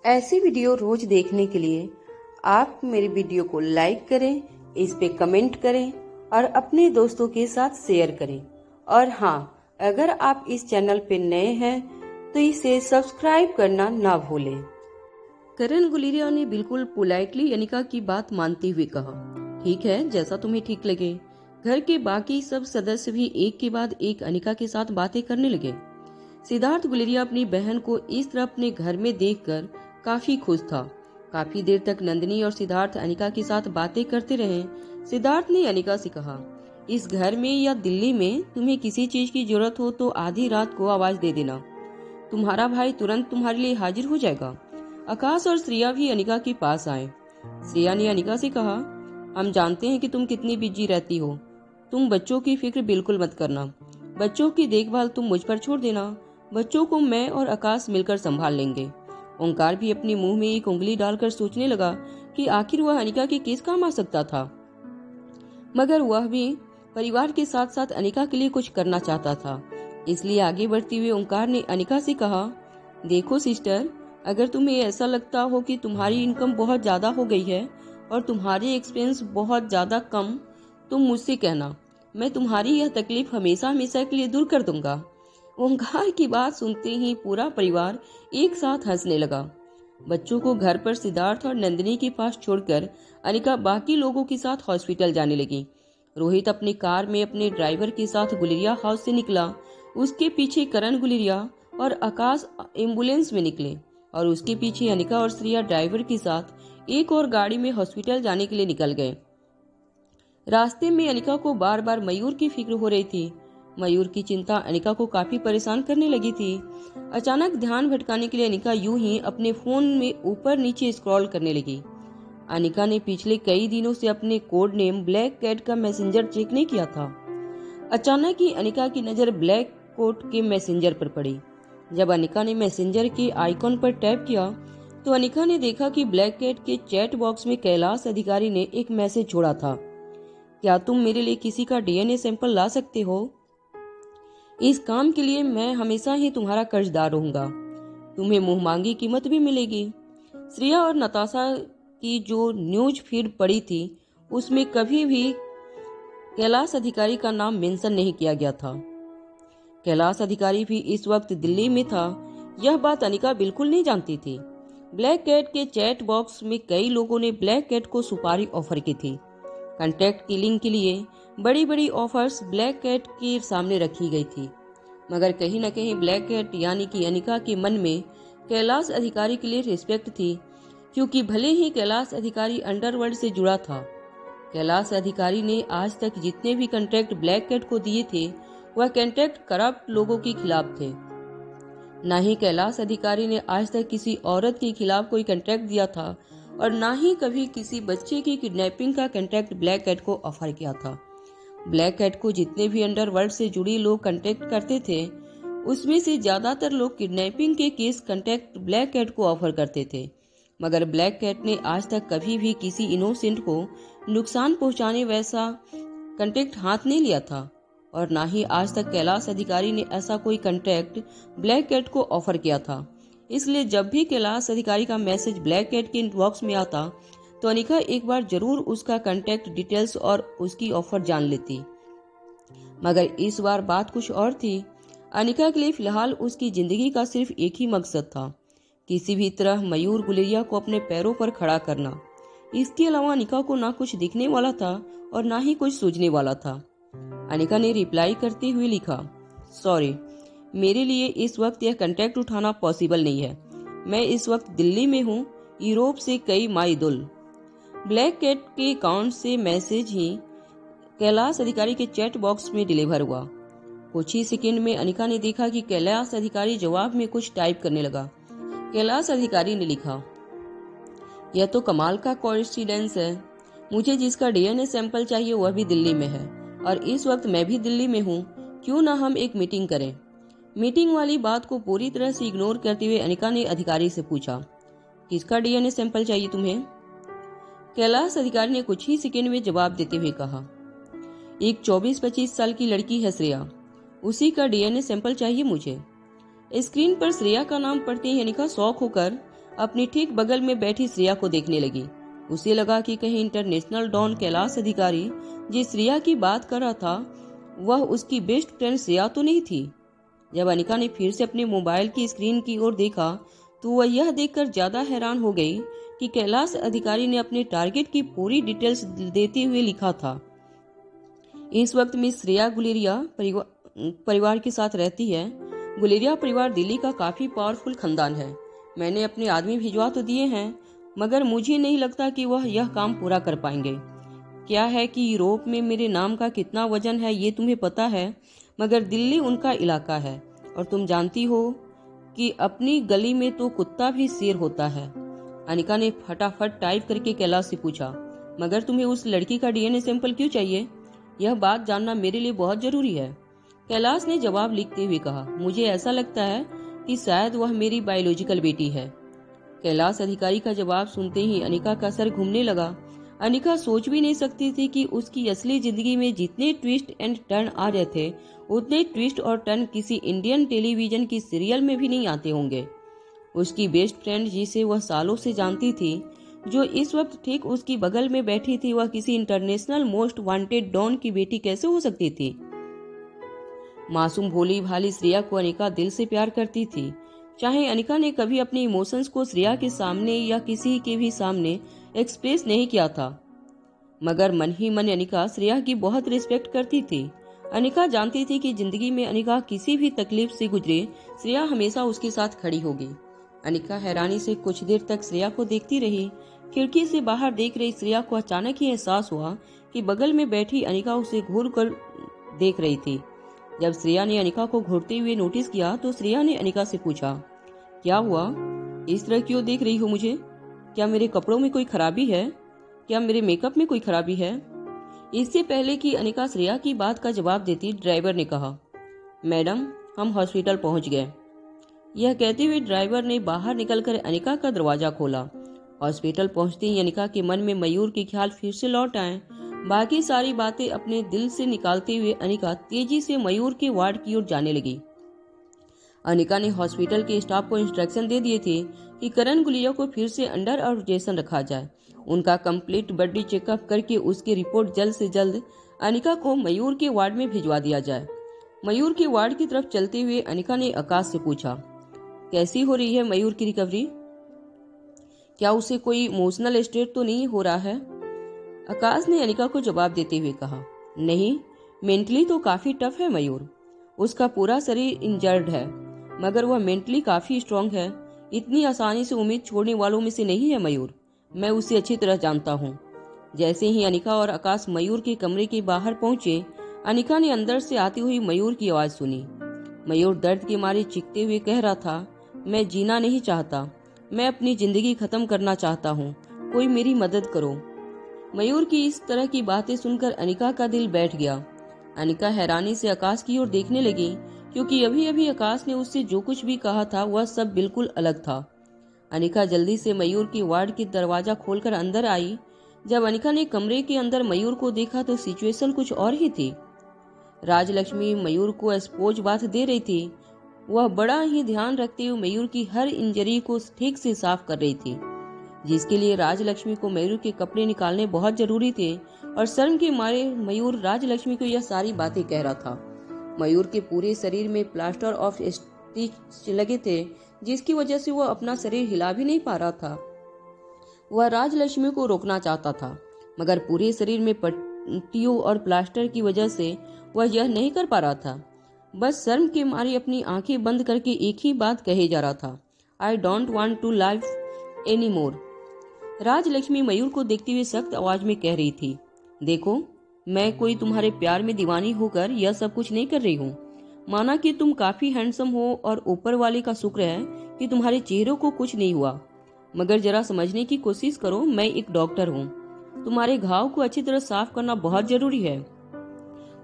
ऐसी वीडियो रोज देखने के लिए आप मेरी वीडियो को लाइक करें, इस पे कमेंट करें और अपने दोस्तों के साथ शेयर करें। और हाँ, अगर आप इस चैनल पे नए हैं तो इसे सब्सक्राइब करना ना भूलें। करण गुलेरिया ने बिल्कुल पोलाइटली अनिका की बात मानते हुए कहा, ठीक है, जैसा तुम्हें ठीक लगे। घर के बाकी सब सदस्य भी एक के बाद एक अनिका के साथ बातें करने लगे। सिद्धार्थ गुलेरिया अपनी बहन को इस तरह अपने घर में देखकर काफी खुश था। काफी देर तक नंदिनी और सिद्धार्थ अनिका के साथ बातें करते रहे। सिद्धार्थ ने अनिका से कहा, इस घर में या दिल्ली में तुम्हें किसी चीज की जरूरत हो तो आधी रात को आवाज दे देना, तुम्हारा भाई तुरंत तुम्हारे लिए हाजिर हो जाएगा। आकाश और श्रेया भी अनिका के पास आए। श्रेया ने अनिका से कहा, हम जानते हैं कि तुम कितनी बिजी रहती हो, तुम बच्चों की फिक्र बिल्कुल मत करना। बच्चों की देखभाल तुम मुझ पर छोड़ देना, बच्चों को मैं और आकाश मिलकर संभाल लेंगे। ओंकार भी अपने मुंह में एक उंगली डालकर सोचने लगा कि आखिर वह अनिका के किस काम आ सकता था, मगर वह भी परिवार के साथ साथ अनिका के लिए कुछ करना चाहता था। इसलिए आगे बढ़ते हुए ओंकार ने अनिका से कहा, देखो सिस्टर, अगर तुम्हें ऐसा लगता हो कि तुम्हारी इनकम बहुत ज्यादा हो गई है और तुम्हारे एक्सपेंस बहुत ज्यादा कम, तुम मुझसे कहना, मैं तुम्हारी यह तकलीफ हमेशा हमेशा के लिए दूर कर दूंगा। ओंकार की बात सुनते ही पूरा परिवार एक साथ हंसने लगा। बच्चों को घर पर सिद्धार्थ और नंदिनी के पास छोड़कर अनिका बाकी लोगों के साथ हॉस्पिटल जाने लगी। रोहित अपनी कार में अपने ड्राइवर के साथ गुलेरिया हाउस से निकला। उसके पीछे करण गुलेरिया और आकाश एम्बुलेंस में निकले और उसके पीछे अनिका और श्रेया ड्राइवर के साथ एक और गाड़ी में हॉस्पिटल जाने के लिए निकल गए। रास्ते में अनिका को बार बार मयूर की फिक्र हो रही थी। मयूर की चिंता अनिका को काफी परेशान करने लगी थी। अचानक ध्यान भटकाने के लिए अनिका यूं ही अपने फोन में ऊपर नीचे स्क्रॉल करने लगी। अनिका ने पिछले कई दिनों से अपने कोड नेम ब्लैक कैट का मैसेंजर चेक नहीं किया था। अचानक ही अनिका की नजर ब्लैक कोट के मैसेंजर पर पड़ी। जब अनिका ने मैसेंजर के आइकॉन पर टैप किया तो अनिका ने देखा कि ब्लैक कैट के चैट बॉक्स में कैलाश अधिकारी ने एक मैसेज छोड़ा था, क्या तुम मेरे लिए किसी का डीएनए सैंपल ला सकते हो? इस काम के लिए मैं हमेशा ही तुम्हारा कर्जदार रहूंगा, तुम्हें मुंहमांगी कीमत भी मिलेगी। श्रेया और नताशा की जो न्यूज फीड पड़ी थी उसमें कभी भी कैलाश अधिकारी का नाम मेंशन नहीं किया गया था। कैलाश अधिकारी भी इस वक्त दिल्ली में था, यह बात अनिका बिल्कुल नहीं जानती थी। ब्लैक कैट के चैट बॉक्स में कई लोगों ने ब्लैक कैट को सुपारी ऑफर की थी। कंटेक्ट किलिंग के लिए बड़ी बड़ी ऑफर्स ब्लैक कैट के सामने रखी गई थी, मगर कहीं न कहीं ब्लैक कैट यानी कि अनिका के मन में कैलाश अधिकारी के लिए रिस्पेक्ट थी, क्योंकि भले ही कैलाश अधिकारी अंडरवर्ल्ड से जुड़ा था, कैलाश अधिकारी ने आज तक जितने भी कॉन्ट्रैक्ट ब्लैक कैट को दिए थे वह कॉन्ट्रैक्ट करप्ट लोगों के खिलाफ थे। न ही कैलाश अधिकारी ने आज तक किसी औरत के खिलाफ कोई कॉन्ट्रैक्ट दिया था और न ही कभी किसी बच्चे की किडनैपिंग का कॉन्ट्रैक्ट ब्लैक कैट को ऑफर किया था। ब्लैक कैट को जितने भी अंडरवर्ल्ड से जुड़ी लोग कॉन्टैक्ट करते थे उसमें से ज्यादातर लोग किडनैपिंग के केस कॉन्टैक्ट ब्लैक कैट को ऑफर करते थे, मगर ब्लैक कैट ने आज तक कभी भी किसी इनोसेंट को नुकसान पहुंचाने वैसा कॉन्ट्रैक्ट हाथ नहीं लिया था और ना ही आज तक कैलाश अधिकारी ने ऐसा कोई कॉन्ट्रैक्ट ब्लैक कैट को ऑफर किया था। इसलिए जब भी कैलाश अधिकारी का मैसेज ब्लैक कैट के इनबॉक्स में आता तो अनिका एक बार जरूर उसका कांटेक्ट डिटेल्स और उसकी ऑफर जान लेती, मगर इस बार बात कुछ और थी। अनिका के लिए फिलहाल उसकी जिंदगी का सिर्फ एक ही मकसद था, किसी भी तरह मयूर गुलेरिया को अपने पैरों पर खड़ा करना। इसके अलावा अनिका को ना कुछ दिखने वाला था और ना ही कुछ सूझने वाला था। अनिका ने रिप्लाई करते हुए लिखा, सॉरी, मेरे लिए इस वक्त यह कांटेक्ट उठाना पॉसिबल नहीं है। मैं इस वक्त दिल्ली में हूँ, यूरोप से कई माई दुल। ब्लैक कैट के अकाउंट से मैसेज ही कैलाश अधिकारी के चैट बॉक्स में डिलीवर हुआ। कुछ ही सेकंड में अनिका ने देखा कि कैलाश अधिकारी जवाब में कुछ टाइप करने लगा। कैलाश अधिकारी ने लिखा, यह तो कमाल का कोइंसिडेंस है, मुझे जिसका डीएनए सैंपल चाहिए वह भी दिल्ली में है और इस वक्त मैं भी दिल्ली में हूँ, क्यों ना हम एक मीटिंग करें। मीटिंग वाली बात को पूरी तरह से इग्नोर करते हुए अनिका ने अधिकारी से पूछा, किसका डीएनए सैंपल चाहिए तुम्हें? कैलाश अधिकारी ने कुछ ही सेकंड में जवाब देते हुए कहा, एक 24-25 साल की लड़की है श्रेया, उसी का डीएनए सैंपल चाहिए मुझे। स्क्रीन पर श्रेया का नाम पढ़ते ही अनिका शॉक होकर अपनी ठीक बगल में बैठी श्रेया को देखने लगी। उसे लगा कि कहीं इंटरनेशनल डॉन कैलाश अधिकारी जिस श्रेया की बात कर रहा था वह उसकी बेस्ट फ्रेंड श्रेया तो नहीं थी। जब अनिका ने फिर से अपने मोबाइल की स्क्रीन की ओर देखा तो वह यह देखकर ज्यादा हैरान हो गई कि कैलाश अधिकारी ने अपने टारगेट की पूरी डिटेल्स देते हुए लिखा था। इस वक्त मिस श्रेया गुलेरिया परिवार के साथ रहती है। गुलेरिया परिवार दिल्ली का काफी पावरफुल खानदान है। मैंने अपने आदमी भिजवा तो दिए हैं, मगर मुझे नहीं लगता कि वह यह काम पूरा कर पाएंगे। क्या है कि यूरोप में मेरे नाम का कितना वजन है ये तुम्हें पता है, मगर दिल्ली उनका इलाका है और तुम जानती हो कि अपनी गली में तो कुत्ता भी शेर होता है। अनिका ने फटाफट टाइप करके कैलाश से पूछा, मगर तुम्हें उस लड़की का डीएनए सैंपल क्यों चाहिए? यह बात जानना मेरे लिए बहुत जरूरी है। कैलाश ने जवाब लिखते हुए कहा, मुझे ऐसा लगता है कि शायद वह मेरी बायोलॉजिकल बेटी है। कैलाश अधिकारी का जवाब सुनते ही अनिका का सर घूमने लगा। अनिका सोच भी नहीं सकती थी कि उसकी असली जिंदगी में जितने ट्विस्ट एंड टर्न आ रहे थे उतने ट्विस्ट और टर्न किसी इंडियन टेलीविजन की सीरियल में भी नहीं आते होंगे। उसकी बेस्ट फ्रेंड जिसे वह सालों से जानती थी, जो इस वक्त ठीक उसकी बगल में बैठी थी, वह किसी इंटरनेशनल मोस्ट वांटेड डॉन की बेटी कैसे हो सकती थी? मासूम भोली भाली श्रेया को अनिका दिल से प्यार करती थी। चाहे अनिका ने कभी अपने इमोशंस को श्रेया के सामने या किसी के भी सामने एक्सप्रेस नहीं किया था, मगर मन ही मन अनिका श्रेया की बहुत रिस्पेक्ट करती थी। अनिका जानती थी कि जिंदगी में अनिका किसी भी तकलीफ से गुजरे, श्रेया हमेशा उसके साथ खड़ी होगी। अनिका हैरानी से कुछ देर तक श्रेया को देखती रही। खिड़की से बाहर देख रही श्रेया को अचानक ही एहसास हुआ कि बगल में बैठी अनिका उसे घूर कर देख रही थी। जब श्रेया ने अनिका को घूरते हुए नोटिस किया तो श्रेया ने अनिका से पूछा, क्या हुआ? इस तरह क्यों देख रही हो मुझे? क्या मेरे कपड़ों में कोई खराबी है? क्या मेरे मेकअप में कोई खराबी है? इससे पहले कि अनिका श्रेया की बात का जवाब देती, ड्राइवर ने कहा, मैडम हम हॉस्पिटल पहुंच गए। यह कहते हुए ड्राइवर ने बाहर निकलकर अनिका का दरवाजा खोला। हॉस्पिटल पहुंचते ही अनिका के मन में मयूर के ख्याल फिर से लौट आए। बाकी सारी बातें अपने दिल से निकालते हुए अनिका तेजी से मयूर के वार्ड की ओर जाने लगी। अनिका ने हॉस्पिटल के स्टाफ को इंस्ट्रक्शन दे दिए थे कि करण गुलेरिया को फिर से अंडर ऑब्जर्वेशन रखा जाए। उनका कंप्लीट बॉडी चेकअप करके उसकी रिपोर्ट जल्द से जल्द अनिका को मयूर के वार्ड में भिजवा दिया जाए। मयूर के वार्ड की तरफ चलते हुए अनिका ने आकाश से पूछा, कैसी हो रही है मयूर की रिकवरी? क्या उसे कोई इमोशनल स्टेट तो नहीं हो रहा है? आकाश ने अनिका को जवाब देते हुए कहा, नहीं, मेंटली तो काफी टफ है मयूर। उसका पूरा शरीर इंजर्ड है, मगर वह मेंटली काफी स्ट्रांग है। इतनी आसानी से उम्मीद छोड़ने वालों में से नहीं है मयूर। मैं उसे अच्छी तरह जानता हूँ। जैसे ही अनिका और आकाश मयूर के कमरे के बाहर पहुंचे, अनिका ने अंदर से आती हुई मयूर की आवाज सुनी। मयूर दर्द के मारे चीखते हुए कह रहा था, मैं जीना नहीं चाहता, मैं अपनी जिंदगी खत्म करना चाहता हूँ, कोई मेरी मदद करो। मयूर की इस तरह की बातें सुनकर अनिका का दिल बैठ गया। अनिका हैरानी से आकाश की ओर देखने लगी, क्योंकि अभी अभी आकाश ने उससे जो कुछ भी कहा था वह सब बिल्कुल अलग था। अनिका जल्दी से मयूर की वार्ड की दरवाजा खोलकर अंदर आई। जब अनिका ने कमरे के अंदर मयूर को देखा तो सिचुएशन कुछ और ही थी। राजलक्ष्मी मयूर को एक्सपोज बाथ दे रही थी। वह बड़ा ही ध्यान रखते हुए मयूर की हर इंजरी को ठीक से साफ कर रही थी, जिसके लिए राजलक्ष्मी को मयूर के कपड़े निकालने बहुत जरूरी थे। और शर्म के मारे मयूर राजलक्ष्मी को यह सारी बातें कह रहा था। मयूर के पूरे शरीर में प्लास्टर ऑफ स्टिच लगे थे, जिसकी वजह से वह अपना शरीर हिला भी नहीं पा रहा था। वह राजलक्ष्मी को रोकना चाहता था, मगर पूरे शरीर में पट्टियों और प्लास्टर की वजह से वह यह नहीं कर पा रहा था। बस शर्म के मारे अपनी आंखें बंद करके एक ही बात कहे जा रहा था, I don't want to live any more. Rajalakshmi Mayur को देखते हुए सख्त आवाज में कह रही थी, देखो, मैं कोई तुम्हारे प्यार में दीवानी होकर यह सब कुछ नहीं कर रही हूँ। माना कि तुम काफी हैंडसम हो और ऊपर वाले का शुक्र है कि तुम्हारे चेहरों को कुछ नहीं हुआ, मगर जरा समझने की कोशिश करो, मैं एक डॉक्टर हूँ। तुम्हारे घाव को अच्छी तरह साफ करना बहुत जरूरी है,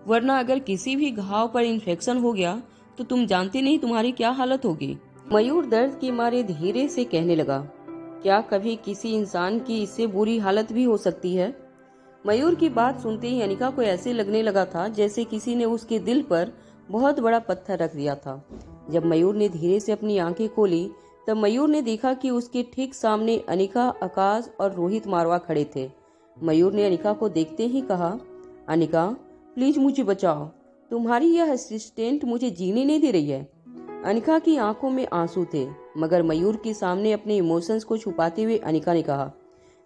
वरना अगर किसी भी घाव पर इन्फेक्शन हो गया तो तुम जानते नहीं तुम्हारी क्या हालत होगी। मयूर दर्द के मारे धीरे से कहने लगा, क्या कभी किसी इंसान की इससे बुरी हालत भी हो सकती है? मयूर की बात सुनते ही अनिका को ऐसे लगने लगा था जैसे किसी ने उसके दिल पर बहुत बड़ा पत्थर रख दिया था। जब मयूर ने धीरे से अपनी आंखें खोली तब मयूर ने देखा कि उसके ठीक सामने अनिका, आकाश और रोहित मारवा खड़े थे। मयूर ने अनिका को देखते ही कहा, अनिका प्लीज मुझे बचाओ, तुम्हारी यह असिस्टेंट मुझे जीने नहीं दे रही है। अनिका की आंखों में आंसू थे, मगर मयूर के सामने अपने इमोशंस को छुपाते हुए अनिका ने कहा,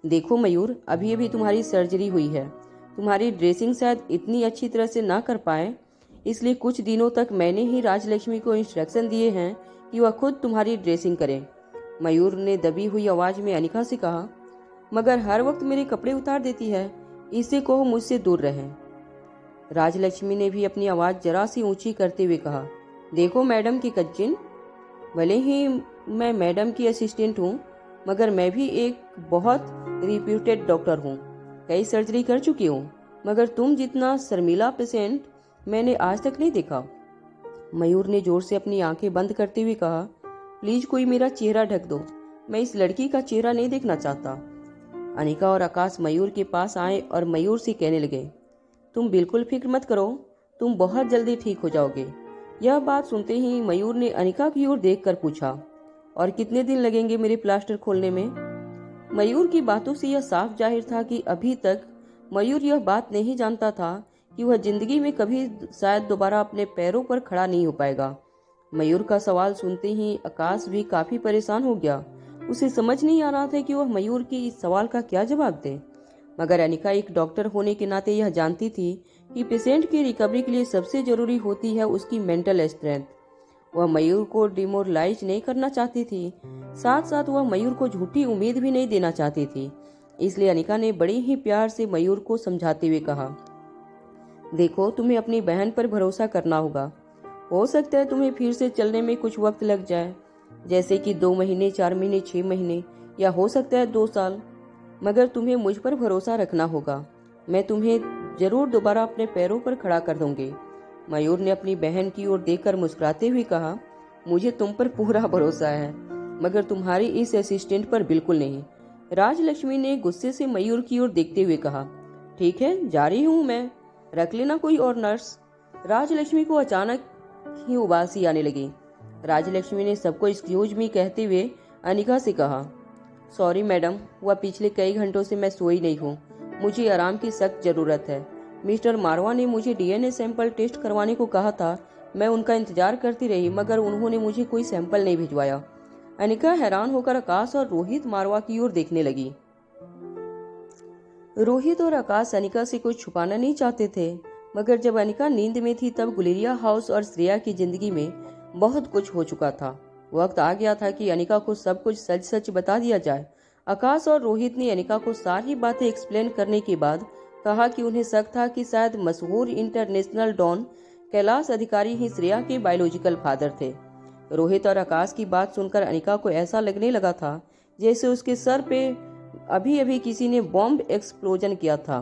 देखो मयूर, अभी अभी तुम्हारी सर्जरी हुई है, तुम्हारी ड्रेसिंग शायद इतनी अच्छी तरह से ना कर पाए, इसलिए कुछ दिनों तक मैंने ही राजलक्ष्मी को इंस्ट्रक्शन दिए हैं कि वह खुद तुम्हारी ड्रेसिंग करे। मयूर ने दबी हुई आवाज में अनिका से कहा, मगर हर वक्त मेरे कपड़े उतार देती है, इसे कहो मुझसे दूर रहे। राजलक्ष्मी ने भी अपनी आवाज जरा सी ऊंची करते हुए कहा, देखो मैडम की कजिन, भले ही मैं मैडम की असिस्टेंट हूँ, मगर मैं भी एक बहुत रिप्यूटेड डॉक्टर हूँ, कई सर्जरी कर चुकी हूँ, मगर तुम जितना शर्मिला पेशेंट मैंने आज तक नहीं देखा। मयूर ने जोर से अपनी आंखें बंद करते हुए कहा, प्लीज कोई मेरा चेहरा ढक दो, मैं इस लड़की का चेहरा नहीं देखना चाहता। अनिका और आकाश मयूर के पास आए और मयूर से कहने लगे, तुम बिल्कुल फिक्र मत करो, तुम बहुत जल्दी ठीक हो जाओगे। यह बात सुनते ही मयूर ने अनिका की ओर देखकर पूछा, और कितने दिन लगेंगे मेरे प्लास्टर खोलने में? मयूर की बातों से यह साफ जाहिर था कि अभी तक मयूर यह बात नहीं जानता था कि वह जिंदगी में कभी शायद दोबारा अपने पैरों पर खड़ा नहीं हो पाएगा। मयूर का सवाल सुनते ही आकाश भी काफी परेशान हो गया। उसे समझ नहीं आ रहा था कि वह मयूर के इस सवाल का क्या जवाब दे। मगर अनिका एक डॉक्टर होने के नाते यह जानती थी कि पेशेंट की रिकवरी के लिए सबसे जरूरी होती है उसकी मेंटल स्ट्रेंथ। वह मयूर को डिमोरलाइज नहीं करना चाहती थी, साथ साथ वह मयूर को झूठी उम्मीद भी नहीं देना चाहती थी। इसलिए अनिका ने बड़े ही प्यार से मयूर को समझाते हुए कहा, देखो तुम्हें अपनी बहन पर भरोसा करना होगा। हो सकता है तुम्हें फिर से चलने में कुछ वक्त लग जाए, जैसे कि 2 महीने, 4 महीने, 6 महीने, या हो सकता है 2 साल, मगर तुम्हें मुझ पर भरोसा रखना होगा। मैं तुम्हें जरूर दोबारा अपने पैरों पर खड़ा कर दूंगी। मयूर ने अपनी बहन की ओर देखकर मुस्कुराते हुए कहा, मुझे तुम पर पूरा भरोसा है, मगर तुम्हारी इस असिस्टेंट पर बिल्कुल नहीं। राजलक्ष्मी ने गुस्से से मयूर की ओर देखते हुए कहा, ठीक है, जा रही हूँ मैं, रख लेना कोई और नर्स। राजलक्ष्मी को अचानक ही उबासी आने लगी। राजलक्ष्मी ने सबको एक्सक्यूज मी कहते हुए अनिका से कहा, सॉरी मैडम, वह पिछले कई घंटों से मैं सोई नहीं हूँ, मुझे आराम की सख्त जरूरत है। मिस्टर मारवा ने मुझे डीएनए सैंपल टेस्ट करवाने को कहा था, मैं उनका इंतजार करती रही, मगर उन्होंने मुझे कोई सैंपल नहीं भिजवाया। अनिका हैरान होकर आकाश और रोहित मारवा की ओर देखने लगी। रोहित और आकाश अनिका से कुछ छुपाना नहीं चाहते थे, मगर जब अनिका नींद में थी तब गुलेरिया हाउस और श्रेया की जिंदगी में बहुत कुछ हो चुका था। वक्त आ गया था कि अनिका को सब कुछ सच सच बता दिया जाए। आकाश और रोहित ने अनिका को सारी बातें एक्सप्लेन करने के बाद कहा कि उन्हें शक था कि शायद मशहूर इंटरनेशनल डॉन कैलाश अधिकारी ही श्रेया के बायोलॉजिकल फादर थे। रोहित और आकाश की बात सुनकर अनिका को ऐसा लगने लगा था जैसे उसके सर पे अभी अभी किसी ने बॉम्ब एक्सप्लोजन किया था।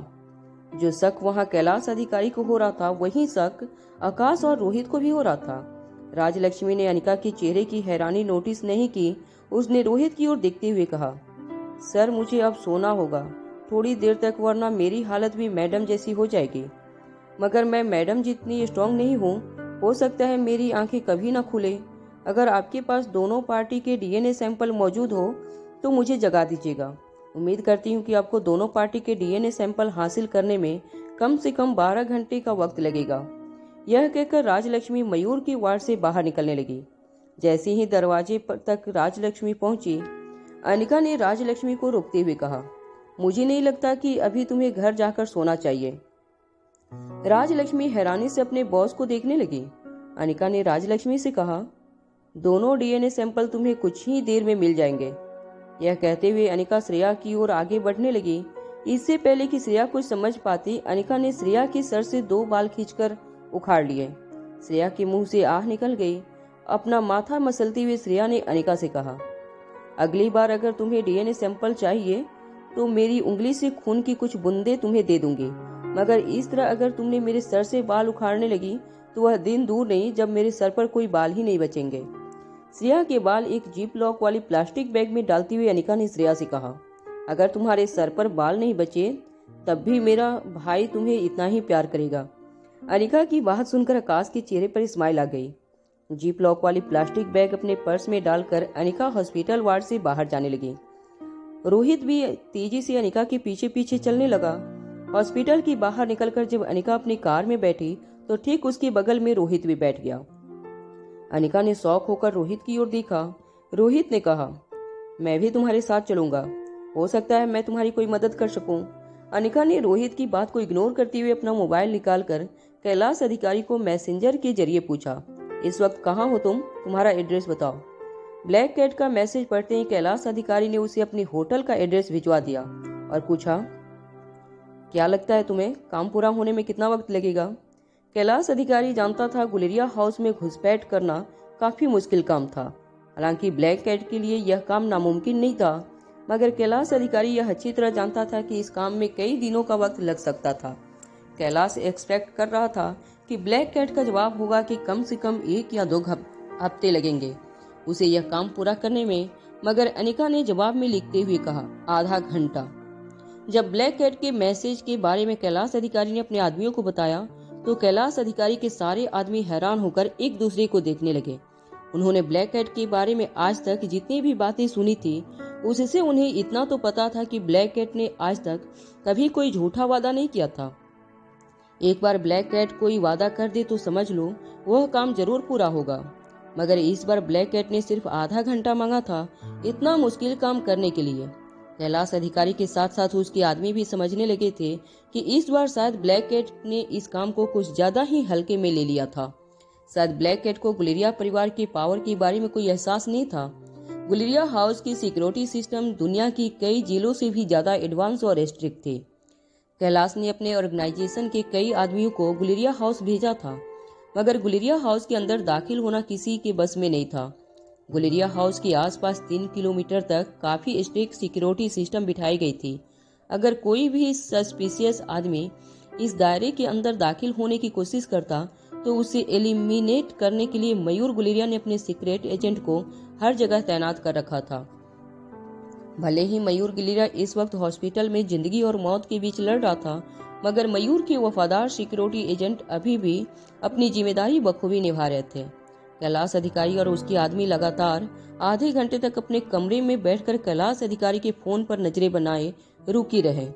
जो शक वहां कैलाश अधिकारी को हो रहा था, वही शक आकाश और रोहित को भी हो रहा था। राजलक्ष्मी ने अनिका के चेहरे की हैरानी नोटिस नहीं की। उसने रोहित की ओर देखते हुए कहा, सर मुझे अब सोना होगा थोड़ी देर तक, वरना मेरी हालत भी मैडम जैसी हो जाएगी। मगर मैं मैडम जितनी स्ट्रांग नहीं हूँ, हो सकता है मेरी आंखें कभी ना खुले। अगर आपके पास दोनों पार्टी के डीएनए सैंपल मौजूद हो तो मुझे जगा दीजिएगा। उम्मीद करती हूँ कि आपको दोनों पार्टी के डीएनए सैंपल हासिल करने में कम से कम 12 घंटे का वक्त लगेगा। यह कहकर राजलक्ष्मी मयूर के वार्ड से बाहर निकलने लगी। जैसे ही दरवाजे तक राजलक्ष्मी पहुंची, अनिका ने राजलक्ष्मी को रोकते हुए कहा, मुझे नहीं लगता कि अभी तुम्हें घर जाकर सोना चाहिए। राजलक्ष्मी हैरानी से अपने बॉस को देखने लगी। अनिका ने राजलक्ष्मी से कहा, दोनों डीएनए सैंपल तुम्हें कुछ ही देर में मिल जाएंगे। यह कहते हुए अनिका श्रेया की ओर आगे बढ़ने लगी। इससे पहले कि श्रेया कुछ समझ पाती, अनिका ने श्रेया के सर से 2 बाल खींचकर उखाड़ लिए। श्रेया के मुंह से आह निकल गई। अपना माथा मसलती हुई श्रेया ने अनिका से कहा, अगली बार अगर तुम्हें डीएनए सैंपल चाहिए तो मेरी उंगली से खून की कुछ बूंदें तुम्हें दे दूंगी, मगर इस तरह अगर तुमने मेरे सर से बाल उखाड़ने लगी तो वह दिन दूर नहीं जब मेरे सर पर कोई बाल ही नहीं बचेंगे। श्रेया के बाल एक जिप लॉक वाली प्लास्टिक बैग में डालती हुई अनिका ने श्रेया से कहा, अगर तुम्हारे सर पर बाल नहीं बचे तब भी मेरा भाई तुम्हें इतना ही प्यार करेगा। अनिका की बात सुनकर आकाश के चेहरे पर स्माइल आ गई। जीप लॉक वाली प्लास्टिक बैग अपने पर्स में डालकर अनिका हॉस्पिटल वार्ड से बाहर जाने लगी। रोहित भी तेजी से अनिका के पीछे पीछे चलने लगा। हॉस्पिटल की बाहर निकलकर जब अनिका अपनी कार में बैठी तो ठीक उसके बगल में रोहित भी बैठ गया। अनिका ने शौक होकर रोहित की ओर देखा। रोहित ने कहा, मैं भी तुम्हारे साथ चलूंगा, हो सकता है मैं तुम्हारी कोई मदद कर सकूं। अनिका ने रोहित की बात को इग्नोर करते हुए अपना मोबाइल निकालकर कैलाश अधिकारी को मैसेंजर के जरिए पूछा, इस वक्त कहाँ हो तुम? तुम्हारा एड्रेस बताओ। ब्लैक कैट का मैसेज पढ़ते ही कैलाश अधिकारी ने उसे अपने होटल का एड्रेस भिजवा दिया और पूछा, क्या लगता है तुम्हें काम पूरा होने में कितना वक्त लगेगा? कैलाश अधिकारी जानता था गुलेरिया हाउस में घुसपैठ करना काफी मुश्किल काम था। हालांकि ब्लैक कैट के लिए यह काम नामुमकिन नहीं था, मगर कैलाश अधिकारी यह अच्छी तरह जानता था कि इस काम में कई दिनों का वक्त लग सकता था। कैलाश एक्सपेक्ट कर रहा था कि ब्लैक कैट का जवाब होगा कि कम से कम 1 या 2 हफ्ते लगेंगे उसे यह काम पूरा करने में, मगर अनिका ने जवाब में लिखते हुए कहा, आधा घंटा। जब ब्लैक कैट के मैसेज के बारे में कैलाश अधिकारी ने अपने आदमियों को बताया तो कैलाश अधिकारी के सारे आदमी हैरान होकर एक दूसरे को देखने लगे। उन्होंने ब्लैक कैट के बारे में आज तक जितनी भी बातें सुनी थी उससे उन्हें इतना तो पता था कि ब्लैक कैट ने आज तक कभी कोई झूठा वादा नहीं किया था। एक बार ब्लैक कैट कोई वादा कर दे तो समझ लो वह काम जरूर पूरा होगा, मगर इस बार ब्लैक कैट ने सिर्फ आधा घंटा मांगा था इतना मुश्किल काम करने के लिए। कैलाश अधिकारी के साथ साथ उसके आदमी भी समझने लगे थे कि इस बार शायद ब्लैक कैट ने इस काम को कुछ ज्यादा ही हल्के में ले लिया था। शायद ब्लैक कैट को गुलेरिया परिवार के पावर के बारे में कोई एहसास नहीं था। गुलेरिया हाउस की सिक्योरिटी सिस्टम दुनिया की कई जेलों से भी ज्यादा एडवांस और स्ट्रिक्ट थे। कैलाश ने अपने ऑर्गेनाइजेशन के कई आदमियों को गुलेरिया हाउस भेजा था, मगर गुलेरिया हाउस के अंदर दाखिल होना किसी के बस में नहीं था। गुलेरिया हाउस के आसपास 3 किलोमीटर तक काफी स्ट्रिक्ट सिक्योरिटी सिस्टम बिठाई गई थी। अगर कोई भी सस्पिशियस आदमी इस दायरे के अंदर दाखिल होने की कोशिश करता तो उसे एलिमिनेट करने के लिए मयूर गुलेरिया ने अपने सीक्रेट एजेंट को हर जगह तैनात कर रखा था। भले ही मयूर गुलेरिया इस वक्त हॉस्पिटल में जिंदगी और मौत के बीच लड़ रहा था, मगर मयूर के वफादार सिक्योरिटी एजेंट अभी भी अपनी जिम्मेदारी बखूबी निभा रहे थे। कैलाश अधिकारी और उसके आदमी लगातार आधे घंटे तक अपने कमरे में बैठकर कैलाश अधिकारी के फोन पर नजरें बनाए रुकी रहे।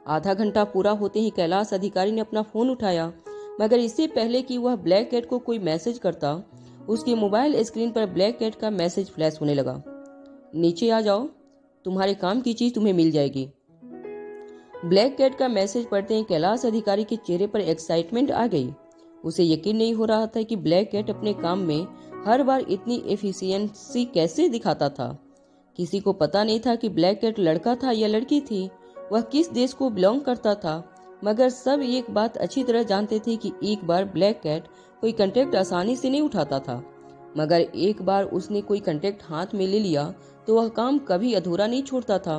आधा घंटा पूरा होते ही कैलाश अधिकारी ने अपना फोन उठाया, मगर इससे पहले कि वह ब्लैक कैट को कोई मैसेज करता उसके मोबाइल स्क्रीन पर ब्लैक कैट का मैसेज फ्लैश होने लगा, नीचे आ जाओ, तुम्हारे काम की चीज तुम्हें मिल जाएगी। ब्लैक कैट का मैसेज पढ़ते ही कैलाश अधिकारी के चेहरे पर एक्साइटमेंट आ गई। उसे यकीन नहीं हो रहा था कि ब्लैक कैट अपने काम में हर बार इतनी एफिशिएंसी कैसे दिखाता था। किसी को पता नहीं था कि ब्लैक कैट लड़का था या लड़की थी, वह किस देश को बिलोंग करता था, मगर सब एक बात अच्छी तरह जानते थे कि एक बार ब्लैक कैट कोई कंटेक्ट आसानी से नहीं उठाता था, मगर एक बार उसने कोई कंटेक्ट हाथ में ले लिया तो वह काम कभी अधूरा नहीं छोड़ता था।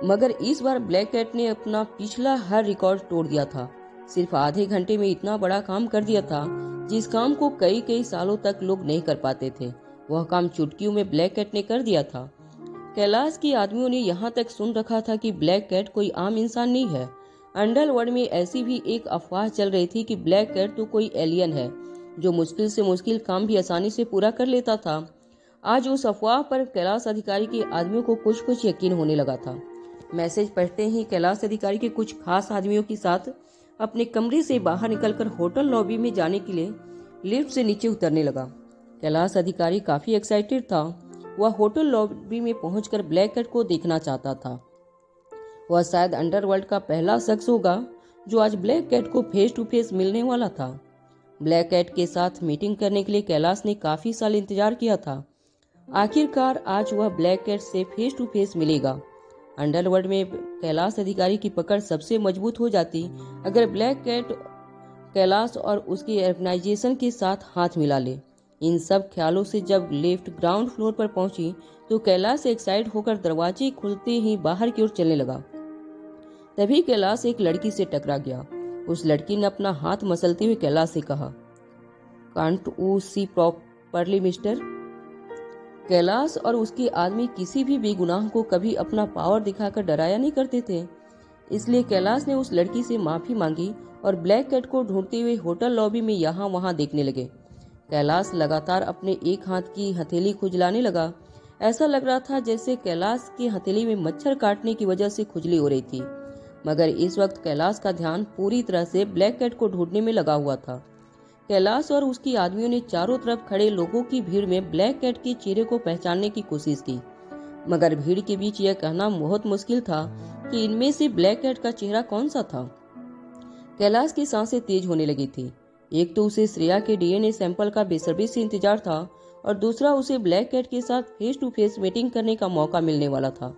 मगर इस बार ब्लैक कैट ने अपना पिछला हर रिकॉर्ड तोड़ दिया था। सिर्फ आधे घंटे में इतना बड़ा काम कर दिया था जिस काम को कई कई सालों तक लोग नहीं कर पाते थे। वह काम चुटकियों में ब्लैक कैट ने कर दिया था। कैलाश के आदमियों ने यहाँ तक सुन रखा था कि ब्लैक कैट कोई आम इंसान नहीं है। अंडरवर्ल्ड में ऐसी भी एक अफवाह चल रही थी कि ब्लैक कैट तो कोई एलियन है जो मुश्किल से मुश्किल काम भी आसानी से पूरा कर लेता था। आज उस अफवाह पर कैलाश अधिकारी के आदमियों को कुछ कुछ यकीन होने लगा था। मैसेज पढ़ते ही कैलाश अधिकारी के कुछ खास आदमियों के साथ अपने कमरे से बाहर निकलकर होटल लॉबी में जाने के लिए लिफ्ट से नीचे उतरने लगा। कैलाश अधिकारी काफी एक्साइटेड था। वह होटल लॉबी में पहुंचकर ब्लैक कैट को देखना चाहता था। वह शायद अंडरवर्ल्ड का पहला शख्स होगा जो आज ब्लैक कैट को फेस टू फेस मिलने वाला था। ब्लैक कैट के साथ मीटिंग करने के लिए कैलाश ने काफी साल इंतजार किया था। आखिरकार आज वह ब्लैक कैट से फेस टू फेस मिलेगा। अंडरवर्ल्ड में कैलाश अधिकारी की पकड़ सबसे मजबूत हो जाती अगर ब्लैक कैट कैलाश और उसकी ऑर्गेनाइजेशन के साथ हाथ मिला ले। इन सब ख्यालों से जब लिफ्ट ग्राउंड फ्लोर पर पहुंची तो कैलाश एक्साइट होकर दरवाजे खुलते ही बाहर की ओर चलने लगा। तभी कैलाश एक लड़की से टकरा गया। उस लड़की ने अपना हाथ मसलते हुए कैलाश से कहा, can't you see properly mister? Kailash और उसके आदमी किसी भी बेगुनाह को कभी अपना पावर दिखाकर डराया नहीं करते थे। इसलिए कैलाश ने उस लड़की से माफी मांगी और ब्लैक कैट को ढूंढते हुए होटल लॉबी में यहाँ वहाँ देखने लगे। कैलाश लगातार अपने एक हाथ की हथेली खुजलाने लगा। ऐसा लग रहा था जैसे कैलाश की हथेली में मच्छर काटने की वजह से खुजली हो रही थी। मगर इस वक्त कैलाश का ध्यान पूरी तरह से ब्लैक कैट को ढूंढने में लगा हुआ था। कैलाश और उसकी आदमियों ने चारों तरफ खड़े लोगों की भीड़ में ब्लैक कैट के चेहरे को पहचानने की कोशिश की, मगर भीड़ के बीच यह कहना बहुत मुश्किल था कि इनमें से ब्लैक कैट का चेहरा कौन सा था। कैलाश की सांसें तेज होने लगी थी। एक तो उसे श्रेया के डीएनए सैंपल का बेसब्री से इंतजार था और दूसरा उसे ब्लैक कैट के साथ फेस टू फेस मीटिंग करने का मौका मिलने वाला था।